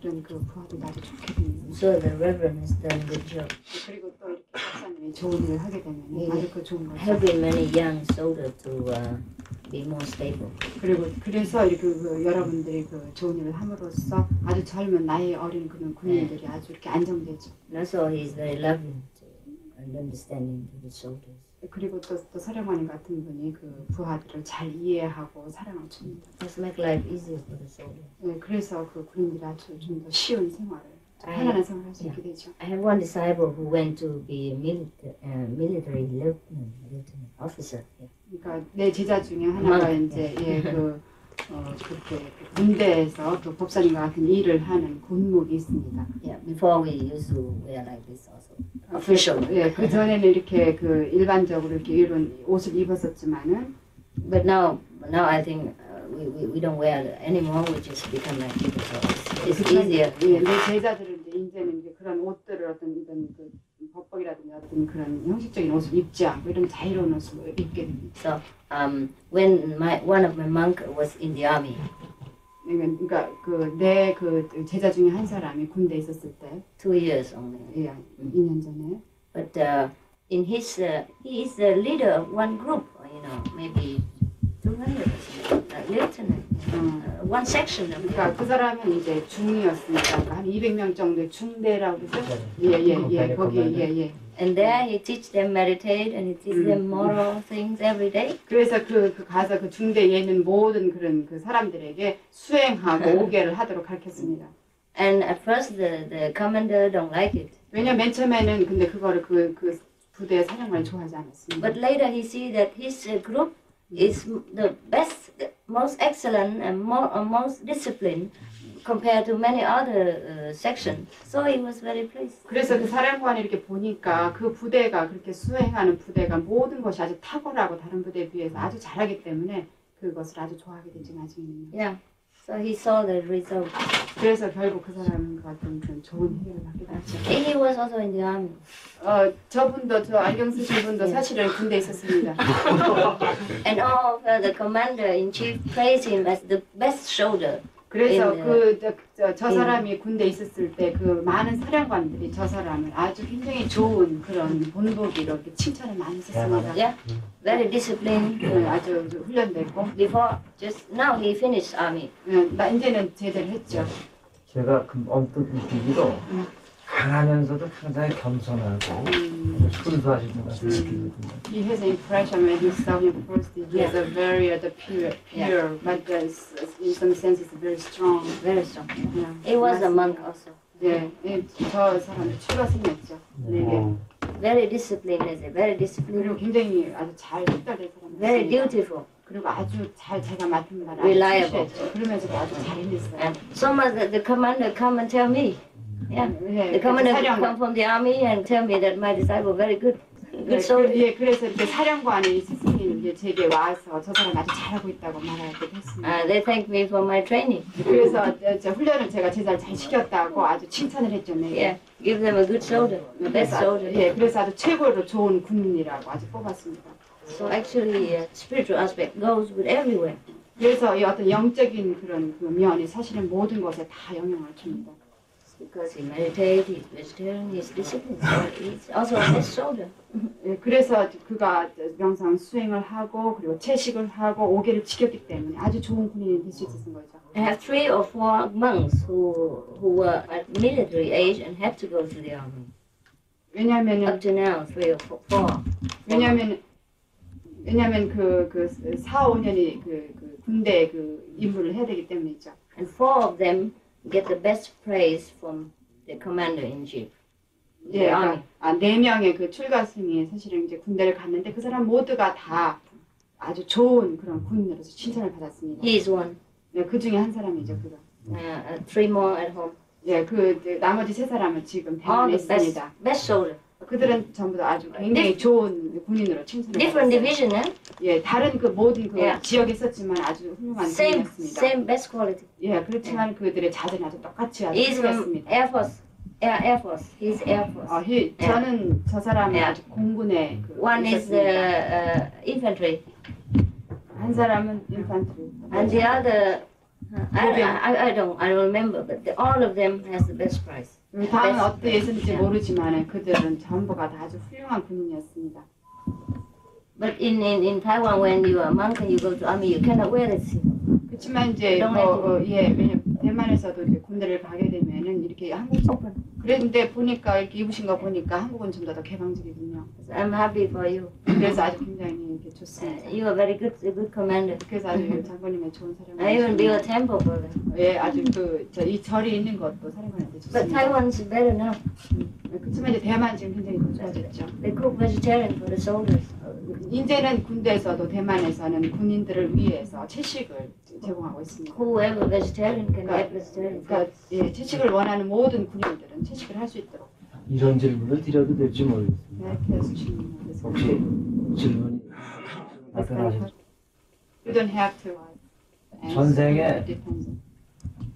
그런 그 부하들도 아주 좋게 됩니다. So the reverend has done a good job, 그리고 또 이렇게 박사님이 좋은 일을 하게 되면 아주 그 좋은 거죠. helping many young soldiers to be more stable. 그리고 그래서 이렇게 그 여러분들이 그 좋은 일을 함으로써 아주 젊은 나이 어린 그런 군인들이 아주 이렇게 안정되죠. And also he is very loving and understanding to the soldiers. 그리고 또 사령관님 같은 분이 그 부하들을 잘 이해하고 사랑을 줍니다. Just make life easier for the soldiers. 네, 그래서 그 군인들이 아주 좀 더 쉬운 생활을, 편안한 생활을 할 수 있게 되죠. I have one disciple who went to be a military lieutenant officer. Yeah. 그러니까 내 제자 중에 하나가 이제 그렇게 군대에서 그 법사님과 같은 일을 하는 군목이 있습니다. Yeah, before we used to wear like this also. Official. 예, 그 전에는 이렇게 그 일반적으로 이렇게 이런 옷을 입었었지만은, But now I think we don't wear it anymore. We just become like people. So it's easier. 예, 내 제자들은 이제는 이제 그런 옷들을 어떤 이런 그 법복이라든지 어떤 그런 형식적인 옷을 입지 않고 이런 자유로운 옷을 입게 됩니다. So when one of my monk was in the army, 그러니까 내 제자 중에 한 사람이 군대에 있었을 때, 2 years only. 예, 2년 전에. But in his he is the leader of one group. Maybe 200 lieutenant. One section of. 그러니까 그 사람은 이제 중이었으니까 그러니까 한 200명 정도의 중대라고 그러죠. 예, 거기 예. And there he teach them meditate and he teach them moral things every day. 그래서 그 가서 그 중대에 있는 모든 그런 그 사람들에게 수행하고 오계를 하도록 가르쳤습니다. And at first the commander don't like it. 왜냐면 맨 처음에는 근데 그거를 그 부대의 사령관이 좋아하지 않았습니다. But later he see that his group is the best, the most excellent and most disciplined compared to many other sections. So he was very pleased. 그래서 그 사령관이 이렇게 보니까 그 부대가 그렇게 수행하는 부대가 모든 것이 아주 탁월하고 다른 부대에 비해서 아주 잘하기 때문에 그것을 아주 좋아하게 되죠 나중에는요. Yeah. So he saw the result. 그래서 결국 그 사람은 그 어떤 그런 좋은 해결을 받게 됐죠. He was also in the army. 저분도 저 안경 쓰신 분도 사실은 군대에 있었습니다. And all of the commander in chief praised him as the best soldier. 그래서 저 사람이 군대에 있었을 때 그 많은 사령관들이 저 사람을 아주 굉장히 좋은 그런 본보기로 이렇게 칭찬을 많이 했습니다. Yeah, very disciplined. 아주 훈련됐고. Before, just now he finished army. 이제는 제대를 했죠. 제가 언뜻 느끼기로 강하면서도 상당히 겸손하고 순수하신 분 같습니다. He has an impression when he saw him first. He is a very pure, but in some sense is very strong. Very strong. Yeah. He was a monk also. 네, 저 사람은 출가생이었죠. 네. Very disciplined, very 그리고 disciplined. 굉장히 아주 잘 식달된 사람이었습니다. Very dutiful. 그리고 아주 잘 제가 맡은 말을 Reliable. 그러면서도 아주 잘 해냈어요. And so much that the commander come and tell me. Yeah, 네, the commander 사령관. come from the army and tell me that my disciple very good, good soldier. 예, 그래서 이렇게 사령관이 스승이 이제 제게 와서 저 사람 아주 잘하고 있다고 말하기도 했습니다. They thank me for my training. 그래서 훈련을 제가 제자를 잘 시켰다고 아주 칭찬을 했죠. 네. Yeah, give them a good soldier, the best soldier. 예, 그래서 아주 최고로 좋은 군인이라고 아주 뽑았습니다. So actually, spiritual aspect goes with everywhere. 그래서 이 어떤 영적인 그런 그 면이 사실은 모든 것에 다 영향을 줍니다. because he meditates, he's vegetarian, he's disciplined. So he's also a best soldier. 예, 그래서 그가 명상 수행을 하고 그리고 채식을 하고 5개를 지켰기 때문에 아주 좋은 군인이 될 수 있었던 거죠. I have 3 or 4 monks who were at military age and had to go to the army. 왜냐하면은 Up to now, 3 or 4. 왜냐하면 그 4, 5년이 그 군대 그 임무를 해야 되기 때문이죠. And 4 of them get the best praise from the commander in chief. 예, 그러니까 4명의 그 출가생이 사실은 이제 군대를 갔는데 그 사람 모두가 다 아주 좋은 그런 군인으로서 칭찬을 받았습니다. He is one. 네, 그 중에 한 사람이죠, 그가. 3 more at home. 예, 그 나머지 3사람은 지금 All 대만에 the best, 있습니다. best soldier. 그들은 전부 다 아주 굉장히 좋은 군인으로 칭찬을 Different 받았어요. division, eh? 예, 다른 그 모든 그 Yeah. 지역에 있었지만 아주 훌륭한 Same, 군인이었습니다. same best quality. 예, 그렇지만 그들의 자세는 아주 똑같이 아주 He's from 훌륭했습니다. Air Force. Air Force. He's Air Force. 저는 저 사람이 Yeah. 아주 공군에 그 One is 있었습니다. infantry, 한 사람은 인fan트리. and the other, I don't remember, but all of them has the best prize. 다음은 best 어떻게 했는지 yeah. 모르지만 그들은 전부가 다 아주 훌륭한 군인이었습니다. But in Taiwan, when you are a monk and you go to army, you cannot wear that symbol. 그렇지만 이제 왜냐면 대만에서도 이제 군대를 가게 되면은 이렇게 한국 그런데 보니까 이렇게 입으신 거 보니까 한국은 좀 더 개방적이군요. So I'm happy for you. 그래서 아주 굉장히 이렇게 좋습니다. You are very good, a good commander. 그래서 아주 장군님의 좋은 I even built a 사람이시죠. temple for them. 예, 아주 이 절이 있는 것도 사령관한테 But 좋습니다. Taiwan is better now. 그렇지만 이제 대만 지금 굉장히 더 좋아졌죠. They cook vegetarian for the soldiers. 이제는 군대에서도 대만에서는 군인들을 위해서 채식을 제공하고 있습니다. Whoever vegetarian can get vegetarian. 그러니까 예, 채식을 원하는 모든 군인들은 채식을 할 수 있도록. 이런 질문을 드려도 될지 모르겠습니다. 네, 그래서 질문을 혹시 질문이 나타나신 You don't have to. 전생에 Depends.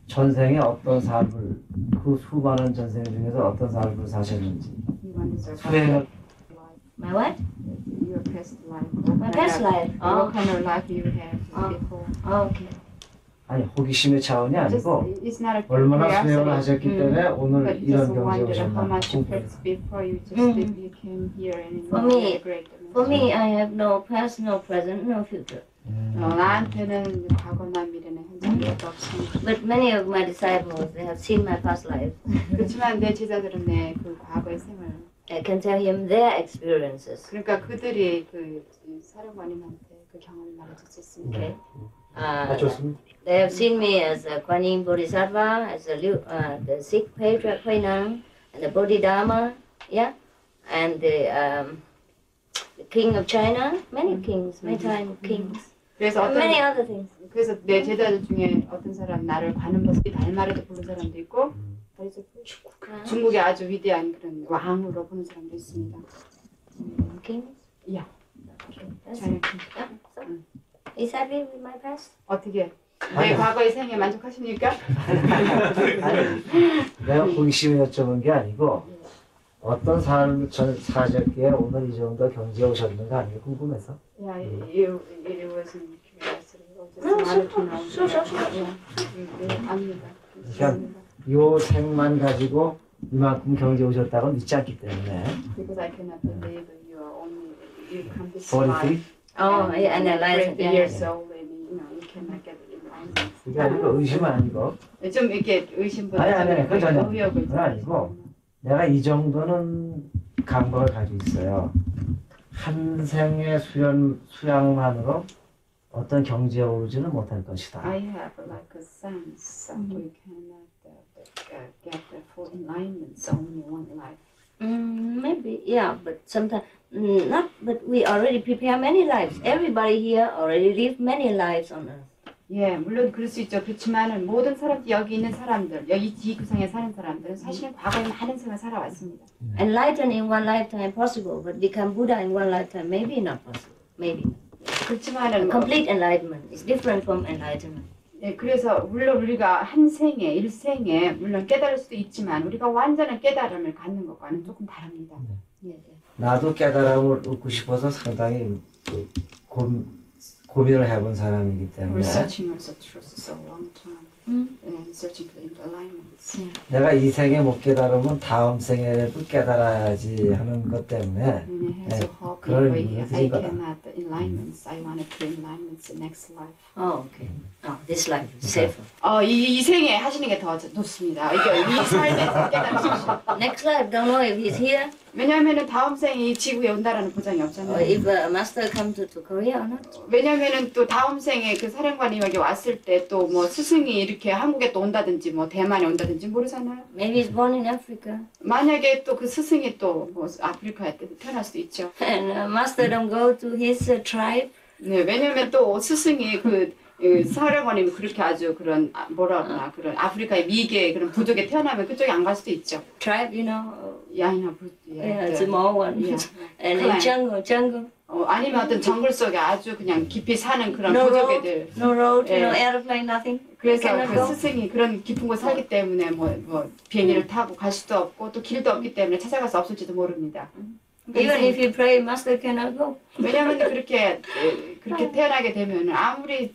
전생에 어떤 삶을 그 수많은 전생 중에서 어떤 삶을 사셨는지 수행을 My what? Your past life. My past life. What kind of life you had before? Okay. 아니 호기심의 차원이 Just, 아니고 it's not a 얼마나 수행을 curiosity. 하셨기 때문에 오늘 But you 이런 just 경지에 wonder how 오셨나 much you 궁금해요. practiced before you just you came here and For me- you great. For me, I have no past, no present, no future. 나한테는 과거나 미래는 현재 미래가 없습니다. But many of my disciples, they have seen my past life. 그렇지만 내 제자들은 내 그 과거의 생활. I can tell him their experiences. 그러니까 그들이 그 사령관님한테 그 경험을 말해줄 수 있습니다. Okay. 좋습니다. They have seen me as a Kuan Yin Bodhisattva, as the Sikh patriarch Huai Nang, and the Bodhidharma, yeah, and the king of China, many kings, many time kings, 그래서 and many other things. 그래서 내 제자들 중에 어떤 사람 나를 관음 모습이 달마르도 부른 사람도 있고 중국의 아주 위대한 그런 왕으로 보는 사람도 있습니다. Kings? Yeah. Okay, that's China it. king. Yeah, so, is happy with my past? 어떻게 내 과거의 생에 만족하십니까? 아니 내가 호기심에 여쭤본 게 아니고 어떤 삶을 사셨기에 오늘 이 정도 경지에 오셨는가 아니면 궁금해서 Yeah, it wasn't curiosity. No, sure. 압니다. 그러니까 요 생만 가지고 이만큼 경지에 오셨다고 믿지 않기 때문에 Because I cannot believe you are only you come this 43? life. Oh, yeah, and enlightened. The Yeah, years old, and you cannot get enlightened. 그게 아니고 의심은 아니고 좀 이렇게 의심보다 아니, 그건 전혀. 의욕을 그건 아니고 내가 이 정도는 감각을 가지고 있어요. 한 생의 수양만으로 어떤 경지에 오르지는 못할 것이다. I have like a sense that we cannot get the full enlightenment only one life. Maybe, yeah, but sometimes not. But we already prepare many lives. Everybody here already lived many lives on earth. 예, 물론 그럴 수 있죠. 그렇지만은 모든 사람들 여기 있는 사람들, 여기 지구상에 사는 사람들은 사실은 과거에 많은 생을 살아왔습니다. Enlighten in one lifetime possible, but become Buddha in one lifetime maybe not possible. Maybe. 그렇지만은 Complete enlightenment is different from enlightenment. 예, 그래서 물론 우리가 한 생에 일생에 물론 깨달을 수도 있지만 우리가 완전한 깨달음을 갖는 것과는 조금 다릅니다. Yeah. 나도 깨달음을 얻고 싶어서 상당히 고민을 해본 사람이기 때문에 Researching also truth so long time. and searching for the alignments. 내가 이 생에 못 깨달으면 다음 생에도 깨달아야지 하는 것 때문에 And it has a hope 그럴 where 의미가 I 드린 거다. cannot the alignments. I want to put alignments in next life. Oh, okay. Oh, this life is safer. 이 생에 하시는 게 더 좋습니다. 이게 이 삶에서 깨달으십시오. Next life, don't know if he's here 왜냐하면은 다음 생이 지구에 온다라는 보장이 or 없잖아요. if master come to Korea or not. 왜냐면은 또 다음 생에 그 사령관이 여기 왔을 때 또 뭐 스승이 이렇게 한국에 또 온다든지 뭐 대만에 온다든지 모르잖아요. Maybe he's born in Africa. 만약에 또 그 스승이 또 뭐 아프리카에 태어날 수도 있죠. And master don't go to his tribe. 네, 왜냐면 또 스승이 그 사령관님이 그렇게 아주 그런 뭐라 그러나 그런 아프리카의 미개 그런 부족에 태어나면 그쪽에 안 갈 수도 있죠. Tribe, you know, 야이나 yeah, small one. Yeah. And Clan. in jungle. 아니면 어떤 정글 속에 아주 그냥 깊이 사는 그런 No 부족애들. No road, Yeah. no airplane, nothing. 그래서 Cannot 그 go. 스승이 그런 깊은 곳 살기 때문에 뭐 비행기를 타고 갈 수도 없고 또 길도 없기 때문에 찾아갈 수 없을지도 모릅니다. Even if you pray, master cannot go. 왜냐하면 그렇게 태어나게 되면 아무리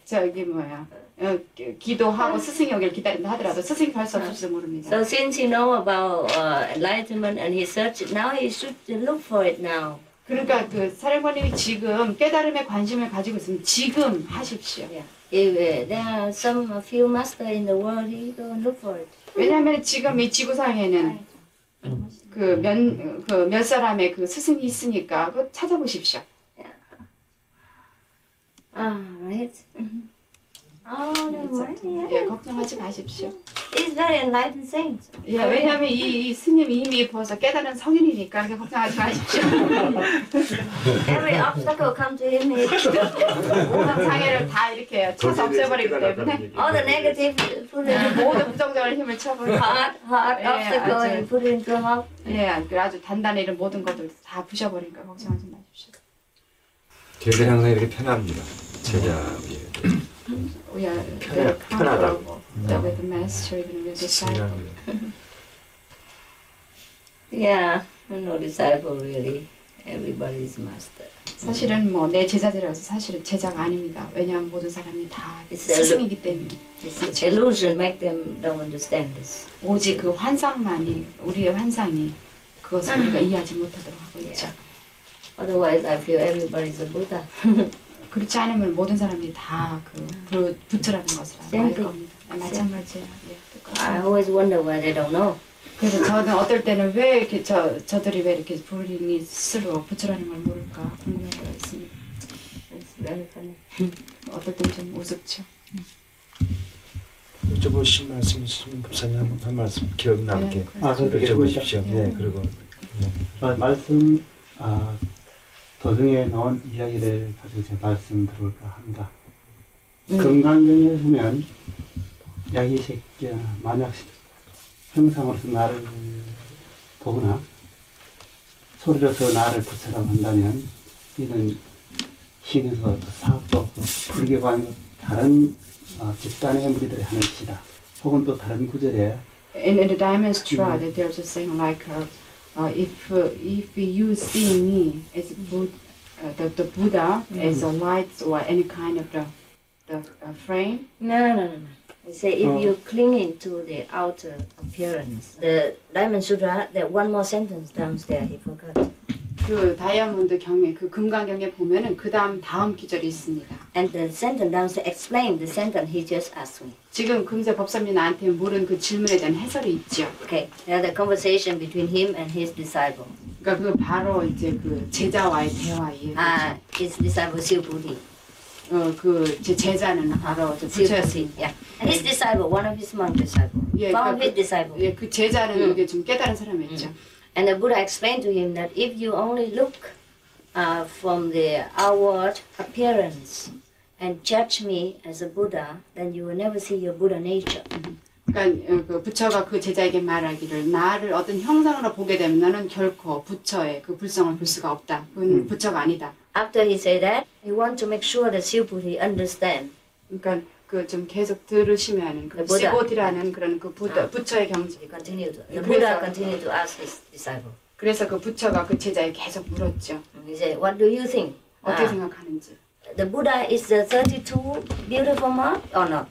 기도하고 스승이 오길 기다린다 하더라도 스승이 갈 수 없을지도 모릅니다. So since he know about enlightenment and he search it, now he should look for it now. 그러니까 그 사령관님이 지금 깨달음에 관심을 가지고 있으면 지금 하십시오. Yeah. If there are some few master in the world, he go and look for it. 왜냐하면 지금 이 지구상에는 몇 사람의 그 스승이 있으니까 그거 찾아보십시오. Right. Oh, no, 예, 걱정하지 마십시오. He's very enlightened saint. 예, 왜냐하면 이 스님이 이미 벌써 깨달은 성인이니까 그렇게 걱정하지 마십시오. Every obstacle come to him, he 모든 장애를 다 이렇게 쳐서 없애버리기 때문에 all the negative put it in 모든 부정적인 힘을 쳐버리고 hard Yeah, obstacle 아주- and put it into heart. 예, 아주 단단히 이런 모든 것들 다 부셔버리니까 걱정하지 마십시오. 저희들 항상 이렇게 편합니다. 제자 위에. We are 편하- very 편하다고. comfortable with the master, even with the disciple. Yeah, no disciple really. Everybody's master. 사실은 뭐 내 제자들이라서 사실은 제자가 아닙니다. 왜냐하면 모든 사람이 다 It's 스승이기 때문에. It's illusion make them don't understand this. 오직 그 환상만이 우리의 환상이 그것을 우리가 이해하지 못하도록 하고 있죠. Otherwise, I feel everybody's a Buddha. 그렇지 않으면 모든 사람들이 다 그 부처라는 것을 알 Same thing. 겁니다. 마찬가지야. 예, I 똑같아요. always wonder why they don't know. 그래서 저는 어떨 때는 왜 이렇게 저들이 왜 이렇게 부르니 스스로 부처라는 걸 모를까 궁금할 때가 있습니다. It's very funny. 어떨 때는 좀 우습죠. 여쭤보신 말씀 있으면 법사님 한 말씀 기억 남게 네, 저도 여쭤보십시오. 네, 그리고 말씀 도중에 나온 이야기를 가지고 제가 말씀 드릴까 합니다. 금강경에 보면 야기 새끼야 만약 형상으로서 나를 보거나 소리로서 나를 부처라고 한다면 이는 신에서 사업도 없고 불교가 아니고 다른 집단의 무리들이 하는 짓이다. 혹은 또 다른 구절에 In the Diamond Sutra, that there's a saying like, if you see me as the Buddha as a light or any kind of the frame, No. They say if you cling into the outer appearance. The Diamond Sutra, that one more sentence downstairs, he forgot. 그 다이아몬드 경에 그 금강경에 보면은 그 다음 기절이 있습니다. And the sentence downstairs explain the sentence he just asked me. 지금 금세 법사님 나한테 물은 그 질문에 대한 해설이 있죠. Okay, now the conversation between him and his disciple. 그러니까 그 바로 이제 그 제자와의 대화예요. His disciple Siu Buddhi. 제 제자는 바로 저 Siu 부처였습니다. Buddhi, yeah. And his disciple, one of his monk disciple, Yeah, found his 그- disciple. 예, 그 제자는 이게 좀 깨달은 사람이었죠. And the Buddha explained to him that if you only look from the outward appearance and judge me as a Buddha, then you will never see your Buddha nature. 그러니까 그 부처가 그 제자에게 말하기를 나를 어떤 형상으로 보게 되면 너는 결코 부처의 그 불성을 볼 수가 없다. 그건 부처가 아니다. After he said that, he want to make sure that Siu Buddhi understand. 그러니까 그 좀 계속 들으시면은 그 부다. 시보디라는 그런 그 부처의 경지. He continued. The 그래서- Buddha continued to ask his disciple. 그래서 그 부처가 그 제자에 계속 물었죠. He said, "What do you think? 어떻게 생각하는지. The Buddha is the 32 beautiful mark or not?"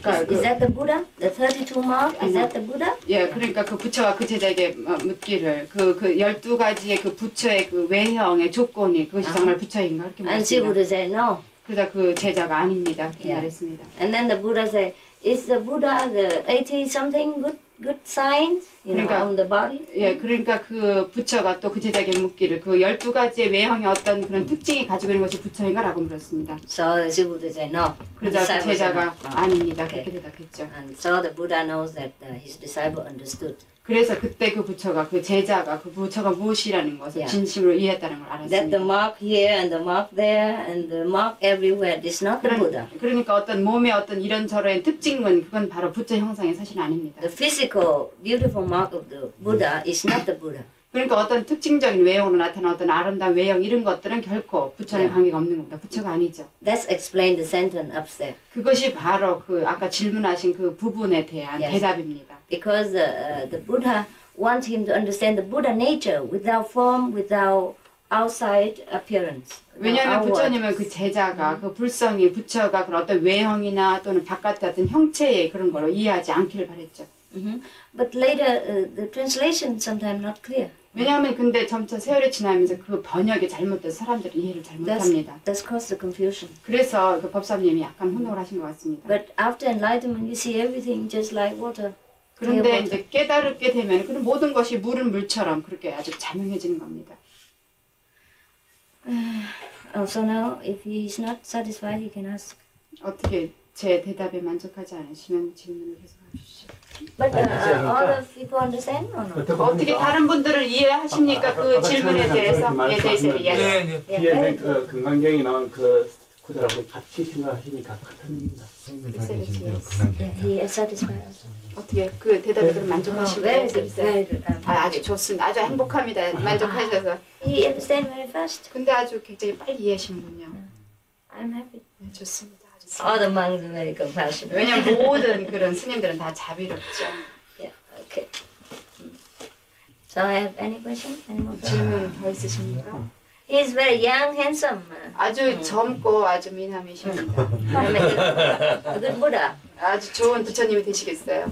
아까 Is that the Buddha? The 32 mark? Is that the Buddha? 예, 그러니까 그 부처가 그 제자에게 묻기를 그 12가지의 그 부처의 그 외형의 조건이 그것이 정말 부처인가? 이렇게 And she 물었습니다. would say no. 그러다 그 제자가 아닙니다. 이렇게 예. 말했습니다. And then the Buddha said, is the Buddha the 80 something good signs, you know, 그러니까- on the body? 예, 그러니까 그 부처가 또 그 제자에게 묻기를 그 12가지의 외형의 어떤 그런 특징이 가지고 있는 것이 부처인가라고 물었습니다. So she would say no. 그러자 그 Disciples are 제자가 not. No. 아닙니다. Okay. 그렇게 대답했죠. And so the Buddha knows that his disciple understood. 그래서 그때 그 부처가 그 제자가 그 부처가 무엇이라는 것을 Yeah. 진심으로 이해했다는 걸 That the 알았습니다. mark here and the mark there and the mark everywhere is not the Buddha. 그러니까 어떤 몸의 어떤 이런저런 특징은 그건 바로 부처 형상이 사실 아닙니다. The physical, beautiful mark of the Buddha is not the Buddha. 그러니까 어떤 특징적인 외형으로 나타난 어떤 아름다운 외형 이런 것들은 결코 부처랑 Yeah. 관계가 없는 겁니다. 부처가 아니죠. That's explained the sentence upstairs. 그것이 바로 그 아까 질문하신 그 부분에 대한 Yes. 대답입니다. Because the Buddha wants him to understand the Buddha nature without form, without outside appearance. 왜냐하면 outward. 부처님은 그 제자가 그 불성이 부처가 그런 어떤 외형이나 또는 바깥의 어떤 형체의 그런 걸로 이해하지 않기를 바랬죠. Mhm. But later the translation sometimes not clear. 왜냐하면 근데 점차 세월이 지나면서 그 번역이 잘못돼서 사람들이 이해를 잘못합니다. That's caused the confusion. 그래서 그 법사님이 약간 혼동을 하신 것 같습니다. But after enlightenment, you see everything just like water. 그런데 이제 깨달게 되면 그 모든 것이 물은 물처럼 그렇게 아주 자명해지는 겁니다. So now, if he is not satisfied, he can ask. 어떻게 제 대답에 만족하지 않으시면 질문을 계속 해주시죠. But all the people understand or not? 어떻게 다른 분들을 이해하십니까? 그 질문에 대해서? 예, 대해서 예. 뒤에 그 금강경에 나온 그 구절하고 같이 생각하시니까 같은 겁니다. Yeah, he is satisfied also. 어떻게 그 대답에 그럼 Oh, 만족하시나요? very good, very good. 아주 좋습니다. 아주 행복합니다. 만족하셔서. He understand very fast. 근데 아주 굉장히 빨리 이해하시는군요. I'm happy. 네, 좋습니다. 아주 All the monks are very compassionate. 왜냐면 모든 그런 스님들은 다 자비롭죠. Yeah, okay. So I have any question? Any more? 질문 더 있으십니까? He is very young, handsome. 아주 젊고 아주 미남이십니다. A good Buddha. 아주 좋은 부처님이 되시겠어요.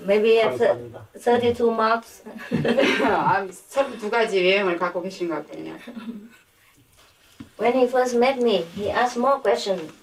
Maybe he has 감사합니다. 32 marks. 32가지 외형을 갖고 계신 것 같군요. When he first met me, he asked more questions.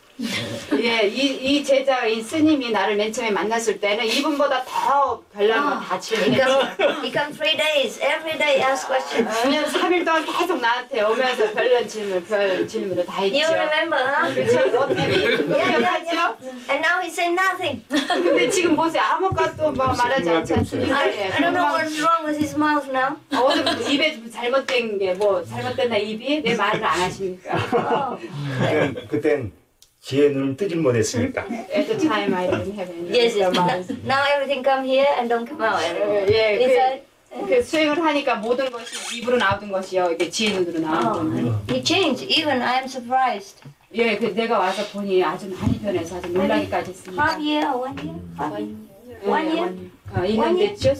예, 이 제자, 이 스님이 나를 맨 처음에 만났을 때는 이분보다 더 별난 거다 질문했어요. He come 3 days, every day ask questions. 왜냐면 3일 동안 계속 나한테 오면서 별난 질문, 별 질문을 다 You 했죠. remember, huh? 그렇죠? 어떻게 기억하죠? And now he said nothing. 근데 지금 보세요. 아무것도 뭐 말하지 않지 않습니까? I don't know what's wrong with his mouth now. 어디 입에 잘못된 게 뭐 잘못됐나 입이 왜 말을 안 하십니까? 그땐 지혜 눈을 뜨질 못했으니까. At the time I didn't have any. Yes, yes. Now everything come here and don't come out anymore. 예, Inside. 그 수행을 하니까 모든 것이 입으로 나오던 것이요, 이게 지혜 눈으로 나오는. He changed. Even I am surprised. 예, 그 내가 와서 보니 아주 많이 변해서 아주 놀라기까지 했습니다. Half year or 1 year? One year? 1년 됐죠?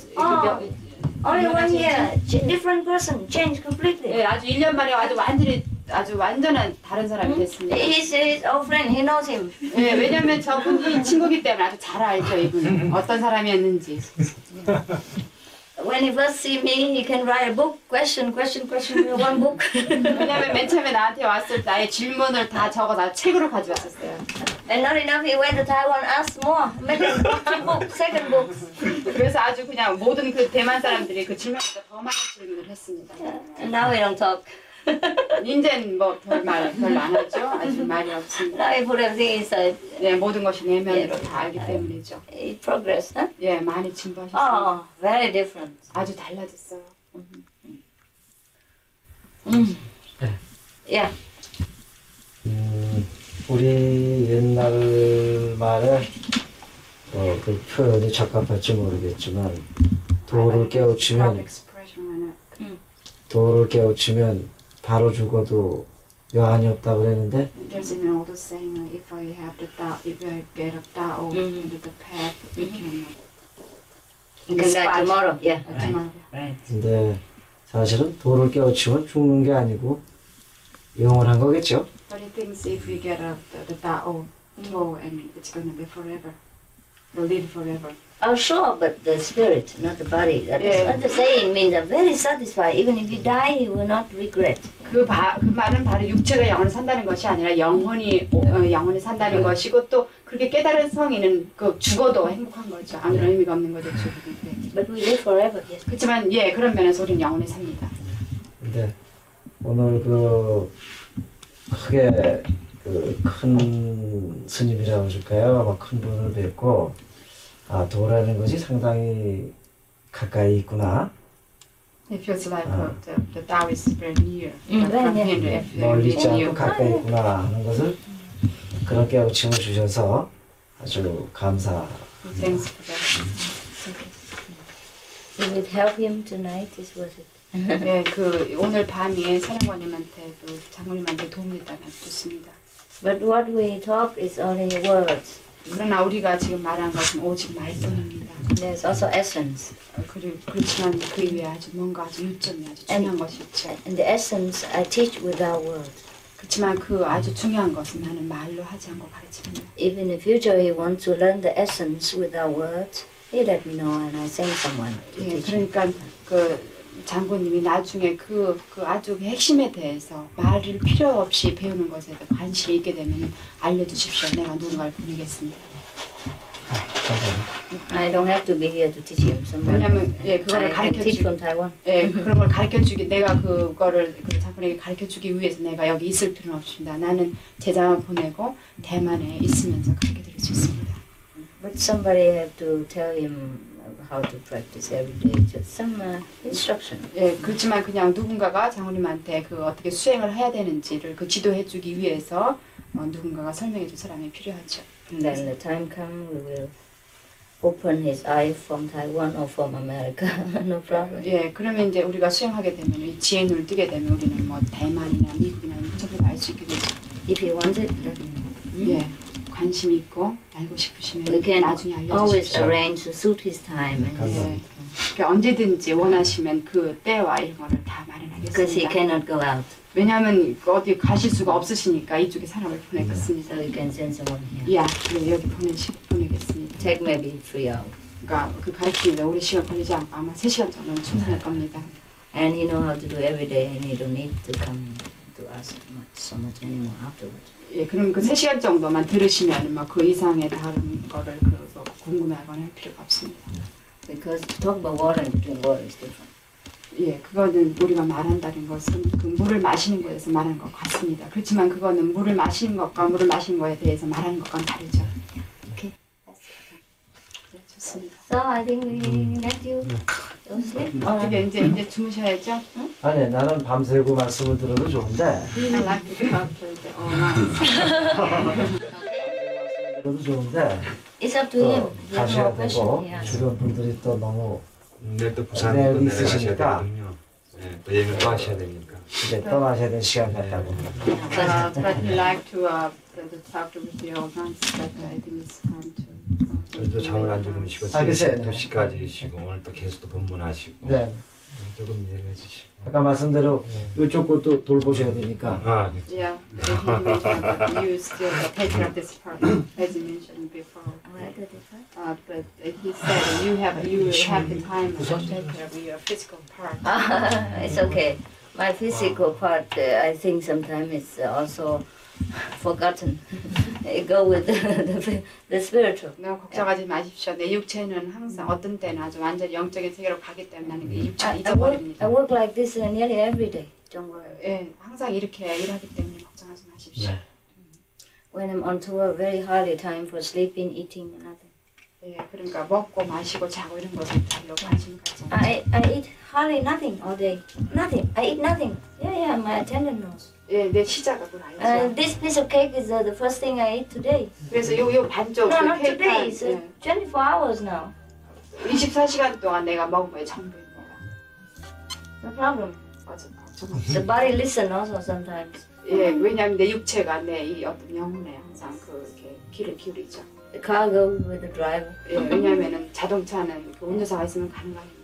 Only 1 year. Different person. Changed completely. 예, 아주 1년 만에 아주 완전한 다른 사람이 됐습니다. He's his old friend. He knows him. 예, 왜냐면 저분이 친구기 때문에 아주 잘 알죠, 이분은. 어떤 사람이었는지. When he first see me, he can write a book. Question, one book. 왜냐면 맨 처음에 나한테 왔을 때 아예 질문을 다 적어서 책으로 가져왔었어요. And not enough, he went to Taiwan, asked more. Make a book, second book. 그래서 아주 그냥 모든 그 대만 사람들이 그 질문보다 더 많은 질문을 했습니다. And now we don't talk. 이제는 뭐 별로 안 하죠. 아직 말이 없습니다. Now he put everything inside. 네, 모든 것이 내면으로 다 알기 때문이죠. He progressed, huh? 예, 많이 진보하셨습니다. Oh, very different. 아주 달라졌어요. Yeah. 우리 옛날 말에 그 표현이 적합할지 모르겠지만 도를 깨우치면 바로 죽어도 여한이 없다 그랬는데 There's an old saying, if I have the Tao, if I get a Tao into the path, we can die tomorrow. Yeah. tomorrow. Right. 근데 사실은 도를 깨우치면 죽는 게 아니고 영원한 거겠죠. But he thinks if we get the Tao, and it's going to be forever. will live forever. Oh, sure, but the spirit, not the body. That is Yeah. what the saying means. I'm very satisfied. Even if you die, you will not regret. 그 말은 바로 육체가 영원히 산다는 것이 아니라 영혼이 영원히 산다는 것이고 또 그렇게 깨달은 성인은 그 죽어도 행복한 거죠. 아무런 의미가 없는 거죠. 죽어도. 네. But we live forever. Yes. 그렇지만 예 그런 면에서 우리는 영원히 삽니다. 근데 오늘 그 크게 그 큰 스님이라고 하실까요? 아마 큰 분을 뵙고 아 도라는 것이 상당히 가까이 있구나. It feels like the Tao is very near. Mm, very from near. here, if 멀리 있지 you 않고 가까이 있구나 하는 것을 그런 깨우침을 주셔서 아주 감사. thanks for that. If it help him tonight, it's worth it. 네, 그 오늘 밤에 사령관님한테 또 장모님한테 도움이 됐다면 좋습니다. But what we talk is only words. 그러나 우리가 지금 말한 것은 오직 말씀입니다. There's also essence. 그렇지만 그 이외에 아주 뭔가 아주 요점이 아주 중요한 것이 있죠. And the essence I teach without words. 그렇지만 그 아주 중요한 것은 나는 말로 하지 않고 가르칩니다. If in the future he wants to learn the essence without words, he let me know and I send someone to 예, teach him. 그러니까 그 장군님이 나중에 그 아주 핵심에 대해서 말을 필요 없이 배우는 것에 대해 관심이 있게 되면 알려주십시오. 내가 누군가를 보내겠습니다. I don't have to be here to teach him. Someone 왜냐면 예 그거를 I can 가르쳐 teach 주 from Taiwan. 예 그런 걸 가르쳐 주기 내가 그거를 그 장군에게 가르쳐 주기 위해서 내가 여기 있을 필요는 없습니다. 나는 제자만 보내고 대만에 있으면서 가르쳐 드릴 수 있습니다. But somebody have to tell him how to practice every day. Just some instruction. 예 그렇지만 그냥 누군가가 장군님한테 그 어떻게 수행을 해야 되는지를 그 지도해 주기 위해서 누군가가 설명해 줄 사람이 필요하죠. And then the time come, we will open his eye from Taiwan or from America. No problem. 예, 그러면 이제 우리가 수행하게 되면 이 지혜 눈을 뜨게 되면 우리는 뭐 대만이나 미국이나 이쪽으로 알 수 있게 되죠. If he wants it, let me know. 예, 관심 있고 알고 싶으시면 We can 나중에 always 알려주십시오. arrange to suit his time. And 예, 그러니까 언제든지 원하시면 그 때와 이런 거를 다 because he 마련하겠습니다. cannot go out, 왜냐하면 어디 가실 수가 없으시니까 이쪽에 사람을 보내겠습니다. so we can send someone here. 야, 예, 여기 보내겠습니다. Take maybe 3 hours. 그러니까 그 가르치는데 오래 시간 걸리지 않고 아마 3시간 정도는 충분할 겁니다. And he know how to do every day, and he don't need to come to us so much anymore afterwards. 예, 그럼 그 3시간 정도만 들으시면 막 그 이상의 다른 거를 그거 궁금해하거나 할 필요가 없습니다. Because to talk about water and to drink water is different. 예, 그거는 우리가 말한다는 것은 그 물을 마시는 것에 대해서 말하는 것 같습니다. 그렇지만 그거는 물을 마시는 것과 물을 마시는 것에 대해서 말하는 것과는 다르죠. Okay. 네, 좋습니다. So I think we let you go sleep. 어떻게 이제 주무셔야죠? 아니 나는 밤새고 말씀을 들어도 좋은데 I like to talk to the all night. 들어도 좋은데 It's up to 또 him. If you have 가셔야 more 되고 questions, yeah. 주변 분들이 또 너무 내일 또 부산 내일 또 내려가셔야 있으시니까. 되거든요. 네, 또 여행을 또 하셔야 되니까. 이제 떠나셔야 되는 시간 같다고. But he like to talk with the all night, but I think it's time to. 오늘도 잠을 안 주무시고 알겠어요. 2시까지 쉬고 오늘 또 계속 또 법문하시고 네. 조금 이해해 주시고. 아까 말씀대로 이쪽 것도 돌보셔야 되니까. 아, Yeah, he mentioned that you still take care of this part, as you mentioned before. Alright, that is fine. But he said you have the time to take care of your physical part. It's okay. My physical part, I think sometimes it's also forgotten. It go with the spiritual. 너무 걱정하지 마십시오. 내 육체는 항상 어떤 때는 아주 완전히 영적인 세계로 가기 때문에 나는 그 육체를 I 잊어버립니다. work like this nearly every day. Don't worry. 예, 항상 이렇게 일하기 때문에 걱정하지 마십시오. 네. When I'm on tour, very hardly time for sleeping, eating, nothing. 예, 그러니까 먹고 마시고 자고 이런 것에 별로 관심 갖지 않아요. I eat hardly nothing all day. Nothing. I eat nothing. Yeah, my attendant knows. 예, 내 시작을 알죠. And this piece of cake is the first thing I ate today. 그래서 요 반쪽 No, 그 not 케이크 today. It's 24 hours now. 24시간 동안 내가 먹은 거에 전부인 거야. No problem. 맞아. The body listen also sometimes. 예, 왜냐하면 내 육체가 내 이 어떤 영혼에 항상 그렇게 귀를 기울이죠. The car goes with the driver. 예, 왜냐하면은 자동차는 그 운전사가 있으면 가는 거 아닙니까?